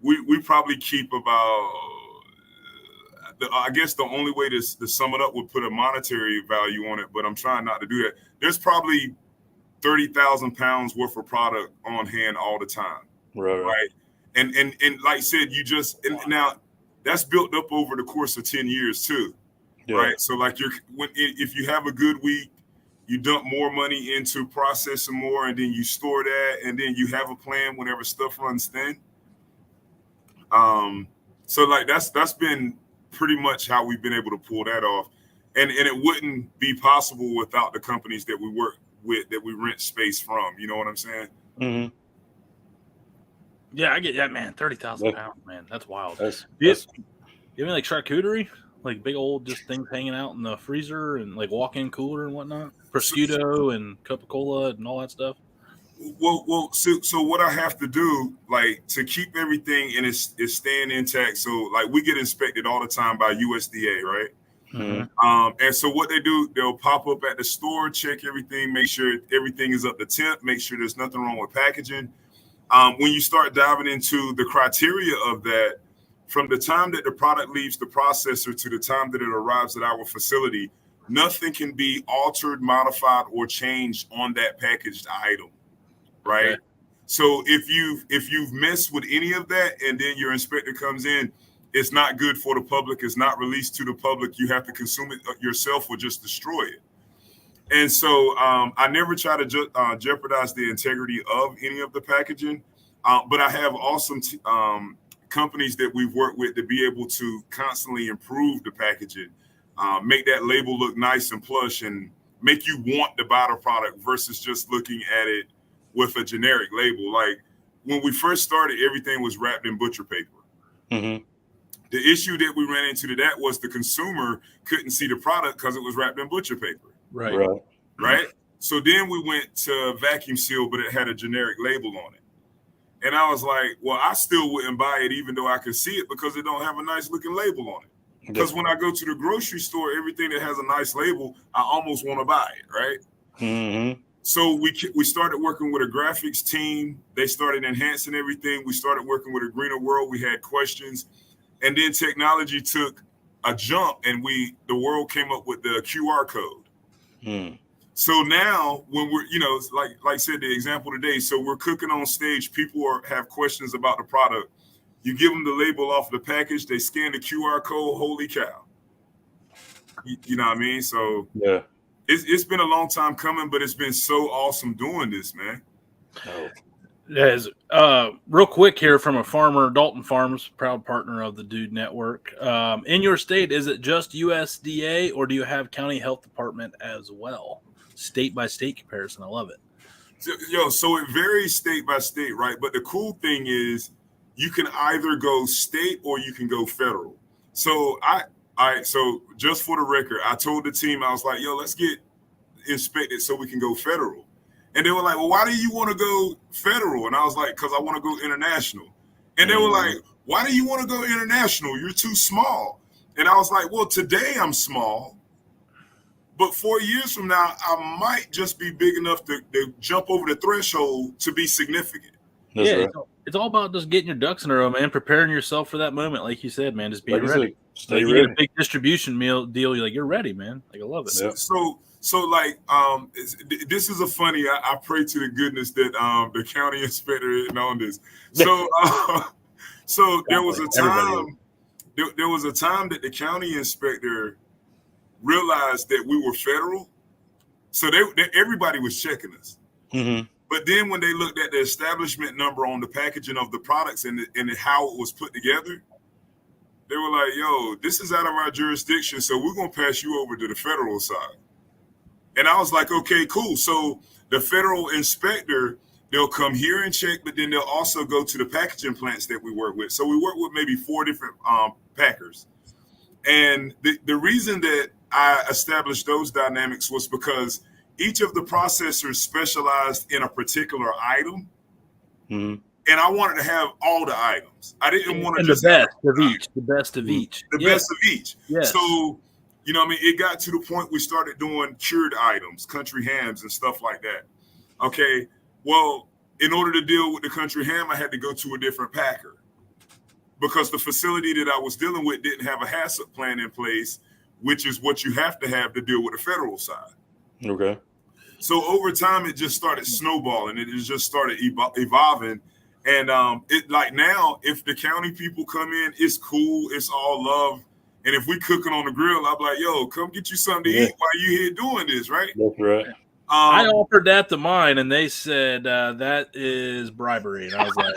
we probably keep about, I guess the only way to sum it up would put a monetary value on it, but I'm trying not to do that. There's probably 30,000 pounds worth of product on hand all the time. Right. And like I said, now that's built up over the course of 10 years too. Yeah. Right. So like if you have a good week, you dump more money into processing more, and then you store that, and then you have a plan whenever stuff runs thin. So like that's been pretty much how we've been able to pull that off. And it wouldn't be possible without the companies that we work with, that we rent space from. You know what I'm saying? Mm-hmm. Yeah, I get that, man. 30,000 pounds, man. That's wild. That's you have any like charcuterie? Like big old just things hanging out in the freezer and like walk-in cooler and whatnot? Prosciutto and Coca-Cola and all that stuff? Well. So what I have to do, like, to keep everything and it's staying intact. So like we get inspected all the time by USDA, right? Mm-hmm. And so what they do, they'll pop up at the store, check everything, make sure everything is up to temp, make sure there's nothing wrong with packaging. When you start diving into the criteria of that, from the time that the product leaves the processor to the time that it arrives at our facility, nothing can be altered, modified, or changed on that packaged item, right? Okay. So if you've messed with any of that, and then your inspector comes in, it's not good for the public. It's not released to the public. You have to consume it yourself or just destroy it. And so I never try to jeopardize the integrity of any of the packaging, but I have awesome companies that we've worked with to be able to constantly improve the packaging, make that label look nice and plush, and make you want to buy the product versus just looking at it with a generic label. Like when we first started, everything was wrapped in butcher paper. Mm-hmm. The issue that we ran into to that was the consumer couldn't see the product because it was wrapped in butcher paper. Right. So then we went to vacuum seal, but it had a generic label on it. And I was like, well, I still wouldn't buy it even though I could see it because it don't have a nice looking label on it. Because when I go to the grocery store, everything that has a nice label, I almost want to buy it, right? Mm-hmm. So we started working with a graphics team. They started enhancing everything. We started working with a greener world. We had questions. And then technology took a jump, and the world came up with the QR code. Mm. So now when we're, like I said, the example today, so we're cooking on stage, people have questions about the product. You give them the label off the package, they scan the QR code, holy cow. You know what I mean? So yeah, it's been a long time coming, but it's been so awesome doing this, man. Oh. As real quick here from a farmer, Dalton Farms, proud partner of the Dude Network. In your state, is it just USDA or do you have county health department as well? State by state comparison. I love it. So it varies state by state, right? But the cool thing is you can either go state or you can go federal. So so just for the record, I told the team, I was like, let's get inspected so we can go federal. And they were like, well, why do you want to go federal? And I was like, because I want to go international. And they were like, why do you want to go international? You're too small. And I was like, well, today I'm small. But 4 years from now, I might just be big enough to jump over the threshold to be significant. That's right. It's all about just getting your ducks in a row, man. Preparing yourself for that moment, like you said, man. Just being ready. Stay ready. You get a big distribution deal. You're like, you're ready, man. Like, I love it. Yep. So like, this is a funny. I pray to the goodness that the county inspector isn't on this. So, so there was a time. There was a time that the county inspector realized that we were federal, so everybody was checking us. Mm-hmm. But then when they looked at the establishment number on the packaging of the products and how it was put together, they were like, yo, this is out of our jurisdiction, so we're going to pass you over to the federal side. And I was like, okay, cool. So the federal inspector, they'll come here and check, but then they'll also go to the packaging plants that we work with. So we work with maybe 4 different packers. And the reason that I established those dynamics was because each of the processors specialized in a particular item. Mm-hmm. And I wanted to have all the items. I didn't want to just the best of each. The best of each. The best of each. Yes. So, you know what I mean? It got to the point we started doing cured items, country hams and stuff like that. Okay. Well, in order to deal with the country ham, I had to go to a different packer because the facility that I was dealing with didn't have a HACCP plan in place, which is what you have to deal with the federal side. Okay. So over time, it just started snowballing. It just started evolving. And it like now, if the county people come in, it's cool. It's all love. And if we cooking on the grill, I'm like, yo, come get you something to eat while you here doing this, right? That's right. I offered that to mine, and they said that is bribery. And I was like,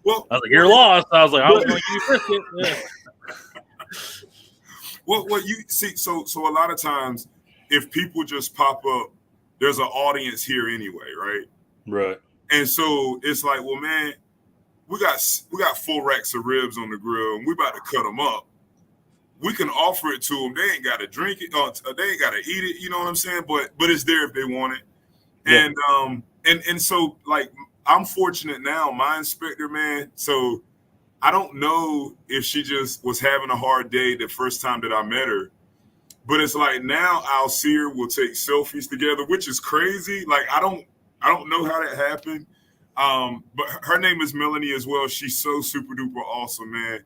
well, I was like, you're lost. I was like, I was going to give you brisket. Yeah. Well, you see, so a lot of times, if people just pop up, there's an audience here anyway, right? Right. And so it's like, well, man, we got 4 racks of ribs on the grill, and we about to cut them up. We can offer it to them. They ain't got to drink it. They ain't got to eat it. You know what I'm saying? But it's there if they want it. Yeah. And so like I'm fortunate now. My inspector, man. So I don't know if she just was having a hard day the first time that I met her. But it's like now I'll see her, we'll take selfies together, which is crazy. Like I don't know how that happened. But her name is Melanie as well. She's so super duper awesome, man.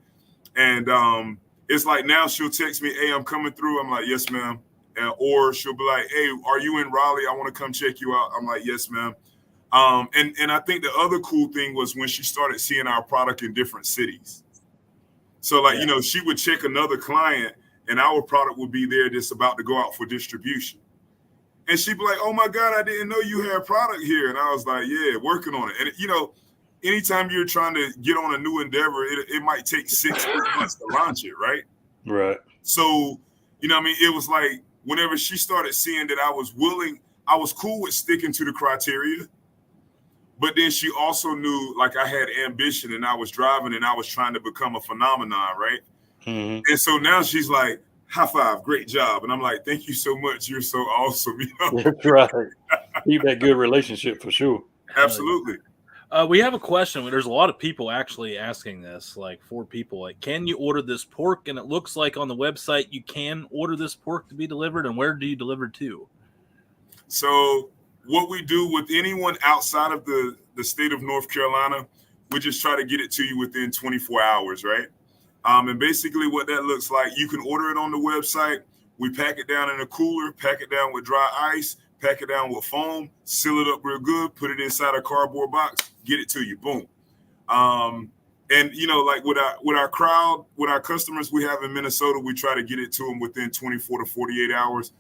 And it's like now she'll text me, hey, I'm coming through. I'm like, yes, ma'am. Or she'll be like, hey, are you in Raleigh? I want to come check you out. I'm like, yes, ma'am. And I think the other cool thing was when she started seeing our product in different cities. So like, you know, she would check another client and our product would be there that's about to go out for distribution. And she'd be like, oh my God, I didn't know you had product here. And I was like, yeah, working on it. And you know, anytime you're trying to get on a new endeavor, it might take 6 months to launch it, right? Right. So, you know what I mean? It was like whenever she started seeing that I was cool with sticking to the criteria. But then she also knew like I had ambition and I was driving and I was trying to become a phenomenon, right? Mm-hmm. And so now she's like, high five, great job. And I'm like, thank you so much. You're so awesome. You know? That's right. Keep that good relationship for sure. Absolutely. We have a question. There's a lot of people actually asking this, like 4 people. Like, can you order this pork? And it looks like on the website you can order this pork to be delivered. And where do you deliver to? So what we do with anyone outside of the state of North Carolina, we just try to get it to you within 24 hours, right? And basically what that looks like, you can order it on the website. We pack it down in a cooler, pack it down with dry ice, pack it down with foam, seal it up real good, put it inside a cardboard box, get it to you, boom. And you know, like with our crowd, with our customers we have in Minnesota, we try to get it to them within 24 to 48 hours.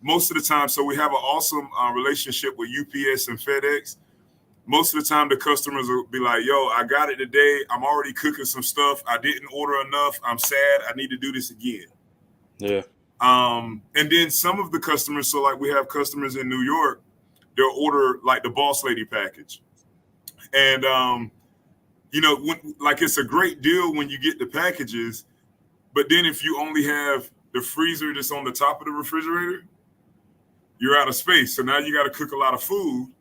Most of the time, so we have an awesome relationship with UPS and FedEx. Most of the time, the customers will be like, yo, I got it today. I'm already cooking some stuff. I didn't order enough. I'm sad. I need to do this again. Yeah. And then some of the customers, so like we have customers in New York, they'll order like the Boss Lady package. And, you know, like it's a great deal when you get the packages. But then if you only have the freezer that's on the top of the refrigerator, you're out of space. So now you got to cook a lot of food.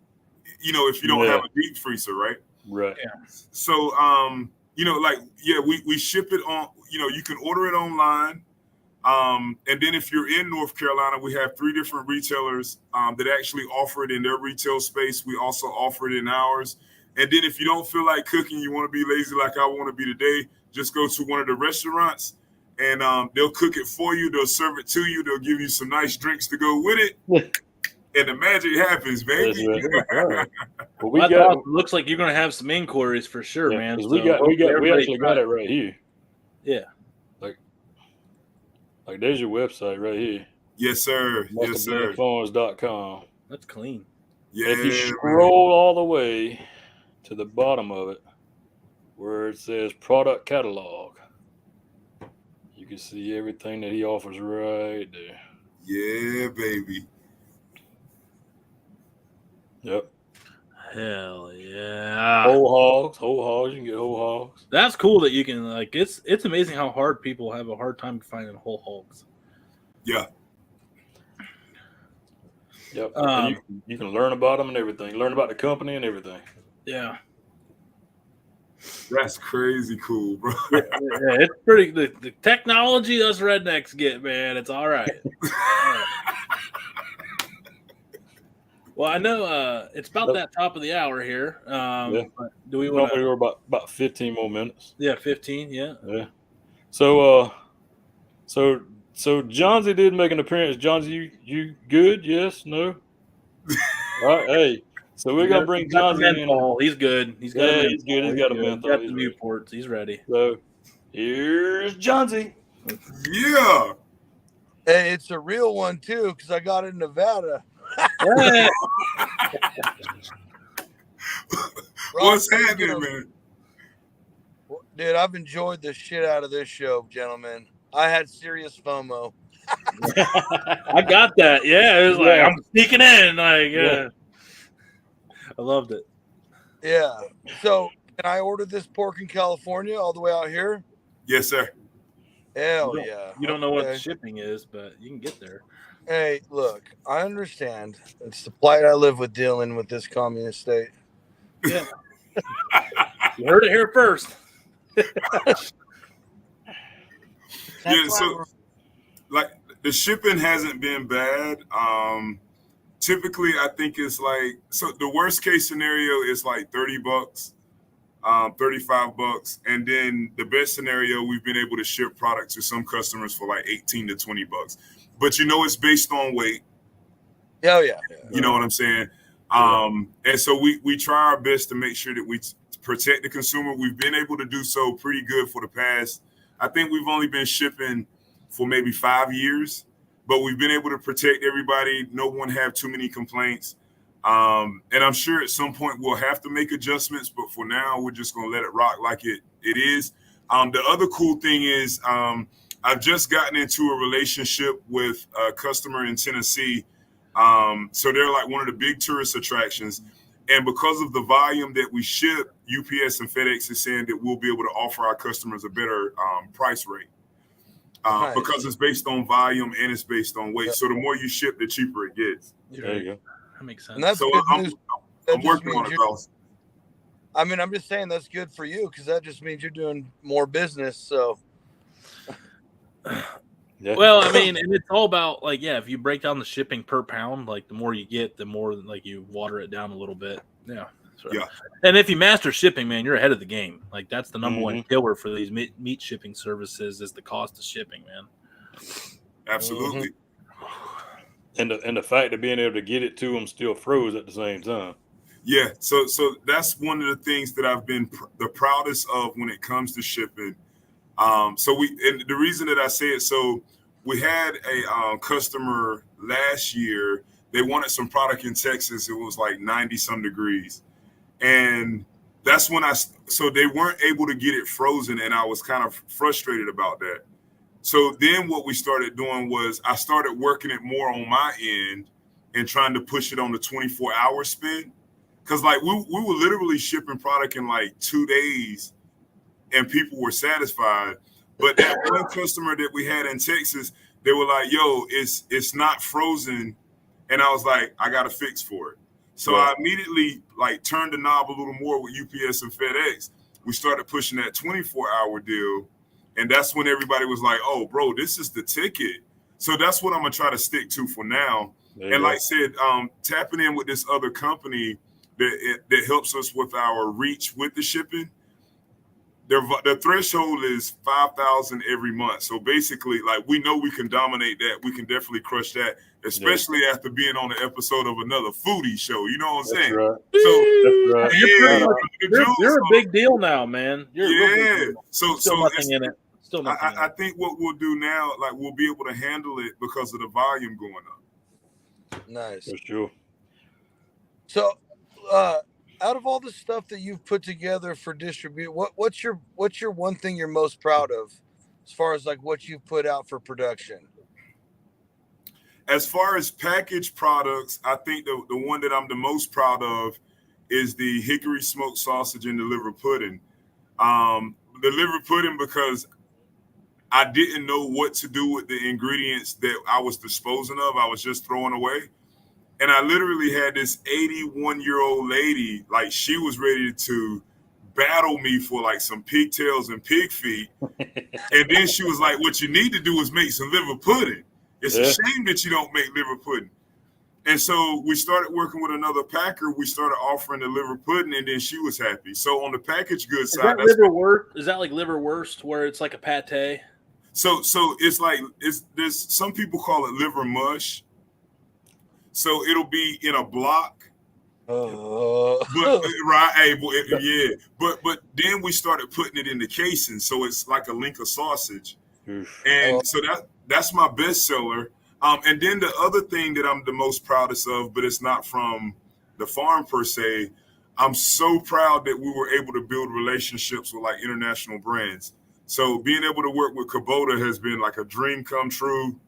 You know, if you don't have a deep freezer, right? Right. Yeah. So, you know, like, yeah, we ship it on, you know, you can order it online. And then if you're in North Carolina, we have 3 different retailers that actually offer it in their retail space. We also offer it in ours. And then if you don't feel like cooking, you want to be lazy like I want to be today, just go to one of the restaurants and they'll cook it for you. They'll serve it to you. They'll give you some nice drinks to go with it. And the magic happens, baby. Right. Well, it looks like you're going to have some inquiries for sure, man. So we actually got it right here. Yeah. Like there's your website right here. Yes, sir. Yes, sir. MustHaveBeenFarms.com. That's clean. Yeah. If you scroll all the way to the bottom of it, where it says product catalog, you can see everything that he offers right there. Yeah, baby. Yep. Hell yeah. Whole hogs. You can get whole hogs. That's cool that you can like. It's amazing how hard people have a hard time finding whole hogs. Yeah. Yep. And you can learn about them and everything. Learn about the company and everything. Yeah. That's crazy cool, bro. Yeah, it's pretty. The technology us rednecks get, man, it's all right. Well, I know it's about that top of the hour here. Yeah. But do we want to? We're about 15 more minutes. Yeah, 15. Yeah. Yeah. So Johnsy did make an appearance. Johnsy, you good? Yes? No? All right. Hey. So we're gonna bring Johnsy in. He's good. He's got he's good. He's got a menthol. Got the Newports. He's ready. So here's Johnsy. Yeah. Hey, it's a real one too, because I got it in Nevada. What's happening, man? Dude, I've enjoyed the shit out of this show, gentlemen. I had serious FOMO. I got that. Yeah, it was like I'm sneaking in. Like, yeah. I loved it. Yeah. So, can I order this pork in California all the way out here? Yes, sir. Hell yeah. You don't know what shipping is, but you can get there. Hey, look, I understand. It's the plight I live with dealing with this communist state. Yeah. You heard it here first. Yeah, so like the shipping hasn't been bad. Typically I think it's like, so the worst case scenario is like $30, $35, and then the best scenario, we've been able to ship product to some customers for like $18 to $20. But it's based on weight. Oh yeah. You know what I'm saying? And so we try our best to make sure that we protect the consumer. We've been able to do so pretty good for the past, I think we've only been shipping for maybe 5 years, but we've been able to protect everybody. No one have too many complaints. And I'm sure at some point we'll have to make adjustments, but for now, we're just going to let it rock like it is. The other cool thing is I've just gotten into a relationship with a customer in Tennessee. So they're like one of the big tourist attractions. And because of the volume that we ship, UPS and FedEx is saying that we'll be able to offer our customers a better price rate. Nice. Because it's based on volume and it's based on weight. So the more you ship, the cheaper it gets. There you go. That makes sense. And that's So good I'm news. I'm working on it, fellas. I mean, I'm just saying that's good for you because that just means you're doing more business. So, Yeah. Well, I mean, and it's all about like, if you break down the shipping per pound, like the more you get, the more like you water it down a little bit. Yeah. So, Yeah. And if you master shipping, man, you're ahead of the game. Like that's the number one killer for these meat shipping services is the cost of shipping, man. Absolutely. And the fact of being able to get it to them still froze at the same time. Yeah. So that's one of the things that I've been the proudest of when it comes to shipping. And the reason that I say it, so we had a customer last year. They wanted some product in Texas. It was like 90 some degrees. And that's when so they weren't able to get it frozen. And I was kind of frustrated about that. So then what we started doing was I started working it more on my end and trying to push it on the 24-hour spin. Cause like we were literally shipping product in like 2 days and people were satisfied. But that one customer that we had in Texas, they were like, yo, it's not frozen. And I was like, I got a fix for it. So I immediately like turned the knob a little more with UPS and FedEx. We started pushing that 24-hour deal. And that's when everybody was like, oh, bro, this is the ticket. So that's what I'm going to try to stick to for now. And like I said, tapping in with this other company that helps us with our reach with the shipping. The threshold is 5,000 every month. So basically, like we know we can dominate that. We can definitely crush that, especially after being on an episode of another foodie show. You know what I'm saying? Right. So That's right. You're a big deal now, man. So nothing in it. Still nothing. I think what we'll do now, like we'll be able to handle it because of the volume going up. Nice. For sure. So, out of all the stuff that you've put together for distribute, what's your one thing you're most proud of, as far as like what you've put out for production? As far as packaged products, I think the one that I'm the most proud of is the hickory smoked sausage and the liver pudding. The liver pudding, because I didn't know what to do with the ingredients that I was disposing of. I was just throwing away. And I literally had this 81-year-old lady, like she was ready to battle me for like some pigtails and pig feet. And then she was like, what you need to do is make some liver pudding. It's a shame that you don't make liver pudding. And so we started working with another packer. We started offering the liver pudding, and then she was happy. So on the packaged goods side, is that like liverwurst, where it's like a pate? So it's like there's some people call it liver mush. So it'll be in a block. But then we started putting it in the casing, so it's like a link of sausage. And so that's my best seller. And then the other thing that I'm the most proudest of, but it's not from the farm per se, I'm so proud that we were able to build relationships with like international brands. So being able to work with Kubota has been like a dream come true.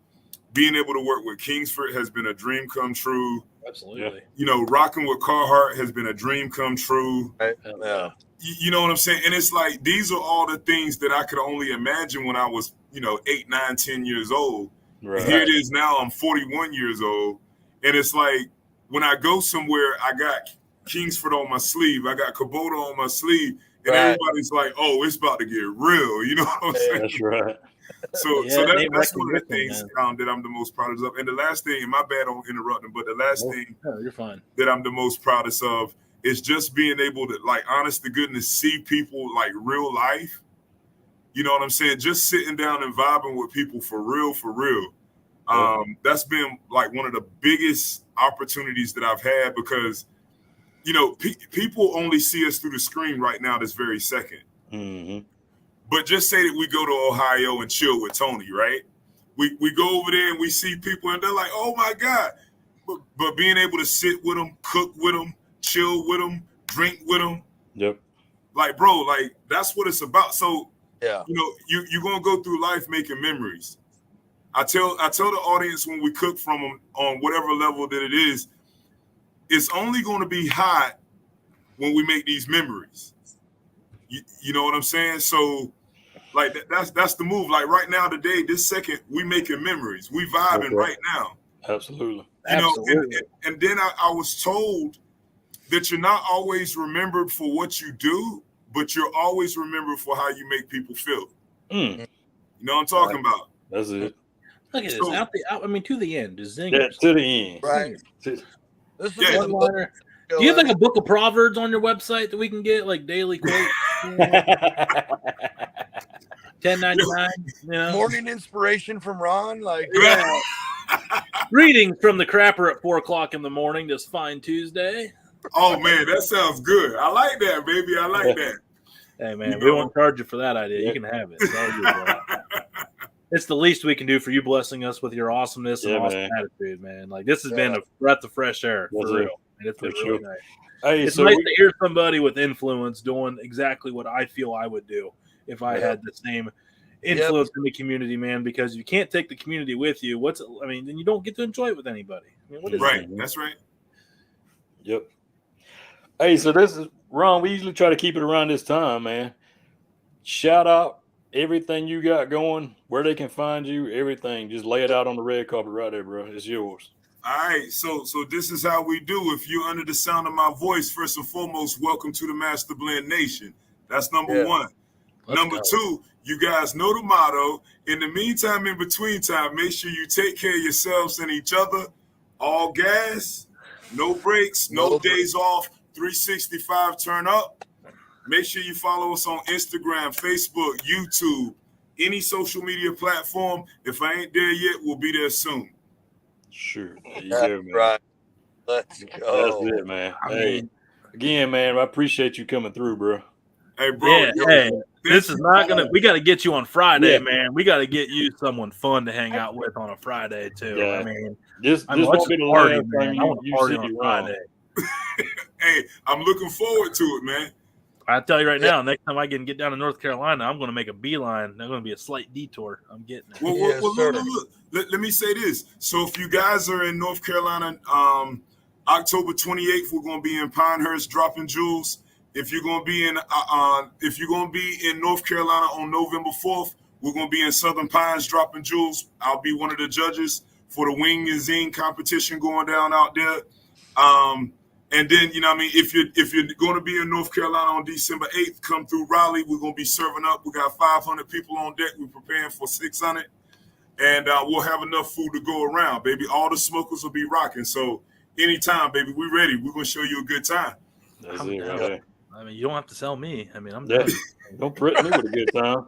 Being able to work with Kingsford has been a dream come true. Absolutely. You know, rocking with Carhartt has been a dream come true. Yeah. You know what I'm saying? And it's like, these are all the things that I could only imagine when I was, 8, 9, 10 years old. Right. Here it is now, I'm 41 years old. And it's like, when I go somewhere, I got Kingsford on my sleeve. I got Kubota on my sleeve. And everybody's like, oh, it's about to get real. You know what I'm saying? That's right. So that's one of the things that I'm the most proudest of. And the last thing, and my bad on interrupting, but the last thing you're fine. that I'm the most proudest of is just being able to, like, honest to goodness, see people like real life. You know what I'm saying? Just sitting down and vibing with people for real. That's been like one of the biggest opportunities that I've had because, people only see us through the screen right now this very second. Mm-hmm. But just say that we go to Ohio and chill with Tony, right? We go over there and we see people and they're like, oh my God. But being able to sit with them, cook with them, chill with them, drink with them. Yep. Like, bro, like that's what it's about. So, yeah, you're going to go through life making memories. I tell the audience when we cook from them on whatever level that it is, it's only going to be hot when we make these memories. You know what I'm saying? So, like that's the move. Like right now, today, this second, we making memories. We vibing right now. Absolutely. And then I was told that you're not always remembered for what you do, but you're always remembered for how you make people feel. You know what I'm talking about? That's it. Look at this. To the end. Yeah, to the end. Right. This is one-liner. Do you have like a book of Proverbs on your website that we can get, like daily quotes? $10.99. Morning inspiration from Ron, like Greetings from the crapper at 4:00 in the morning this fine Tuesday. Oh man, that sounds good. I like that, baby. I like that. Hey man, we won't charge you for that idea. You can have it. It's all good, bro. It's the least we can do for you, blessing us with your awesomeness and awesome attitude, man. Like this has been a breath of fresh air for real. And it's been really nice. Hey, it's nice to hear somebody with influence doing exactly what I feel I would do if I had the same influence in the community, man. Because you can't take the community with you. Then you don't get to enjoy it with anybody. I mean, what is right? That's right. Yep. Hey, so this is Ron. We usually try to keep it around this time, man. Shout out everything you got going, where they can find you, everything. Just lay it out on the red carpet right there, bro. It's yours. All right, so this is how we do. If you're under the sound of my voice, first and foremost, welcome to the Master Blend Nation. That's number one. Number two, you guys know the motto. In the meantime, in between time, make sure you take care of yourselves and each other. All gas, no breaks, no days off, 365 turn up. Make sure you follow us on Instagram, Facebook, YouTube, any social media platform. If I ain't there yet, we'll be there soon. Sure. There you go, man. Right. Let's go. That's it, man. Hey, again, man, I appreciate you coming through, bro. Hey, bro. This is not gonna. We got to get you on Friday, Yeah. man. We got to get you someone fun to hang out with on a Friday too. Yeah. I mean, This let's won't be the party, last man. time I want to you party see on a Ron. Friday. Hey, I'm looking forward to it, man. I tell you right now, next time I can get down to North Carolina, I'm going to make a beeline. There's going to be a slight detour. I'm getting it. Well, Yes, sir. look. Let me say this. So if you guys are in North Carolina, October 28th, we're going to be in Pinehurst dropping jewels. If you're going to be in North Carolina on November 4th, we're going to be in Southern Pines dropping jewels. I'll be one of the judges for the Wing and Zing competition going down out there. And then, you know what I mean, if you're going to be in North Carolina on December 8th, come through Raleigh. We're going to be serving up. We got 500 people on deck. We're preparing for 600. And we'll have enough food to go around, baby. All the smokers will be rocking. So anytime, baby, we're ready. We're going to show you a good time. That's I'm it down. right there. I mean, you don't have to sell me. I mean, I'm Yeah. done. Don't threaten me with a good time.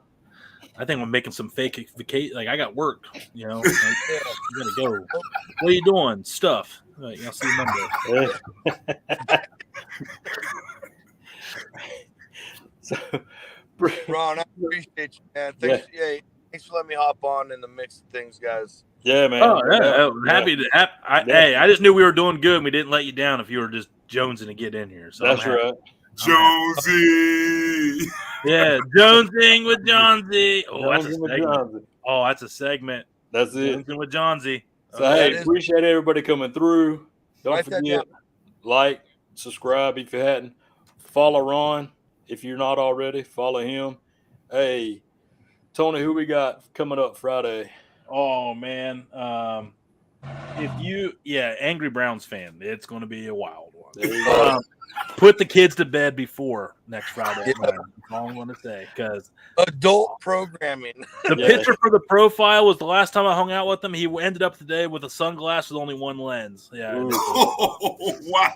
I think I'm making some fake vacation. Like, I got work, you know. Like, I'm going to go. What are you doing? Stuff. Like, I'll see you Monday. So, Ron, I appreciate you, man. Thanks, thanks for letting me hop on in the mix of things, guys. yeah, man. Oh, yeah. Happy to. Hey, I just knew we were doing good and we didn't let you down if you were just jonesing to get in here. So That's I'm happy. right. Jonesy. Yeah, jonesing with Johnsy. Oh, that's a Jonesing with segment. Johnsy. Oh, that's a segment. That's it. Jonesing with Johnsy. So, Okay. hey, appreciate everybody coming through. Don't Write that forget, like, subscribe if you hadn't. Follow Ron if you're not already. Follow him. Hey, Tony, who we got coming up Friday? Oh man, Angry Browns fan, it's going to be a wild one. There you go. Put the kids to bed before next Friday. That's all I'm going to say, because Adult programming. the picture for the profile was the last time I hung out with him. He ended up today with a sunglass with only one lens. Yeah. Oh, wow.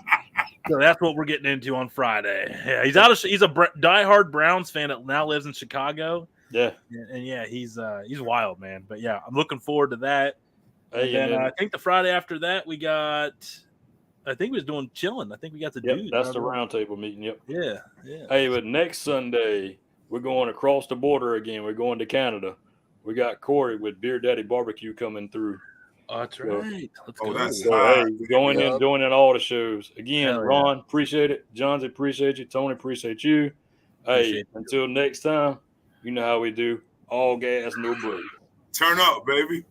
So that's what we're getting into on Friday. Yeah, he's a diehard Browns fan that now lives in Chicago. Yeah. And yeah, he's wild, man. But yeah, I'm looking forward to that. Hey, And then I think the Friday after that we was doing chilling. I think we got the dude. That's the roundtable meeting. Yep. Yeah. Hey, but next Sunday we're going across the border again. We're going to Canada. We got Corey with Beer Daddy Barbecue coming through. Oh, that's right. Let's go. That's So, hey, we're going in, joining all the shows. Again, Hell yeah. Ron, appreciate it. Johnsy, appreciate you. Tony, appreciate you. Hey, until next time, you know how we do. All gas, no break. Turn up, baby.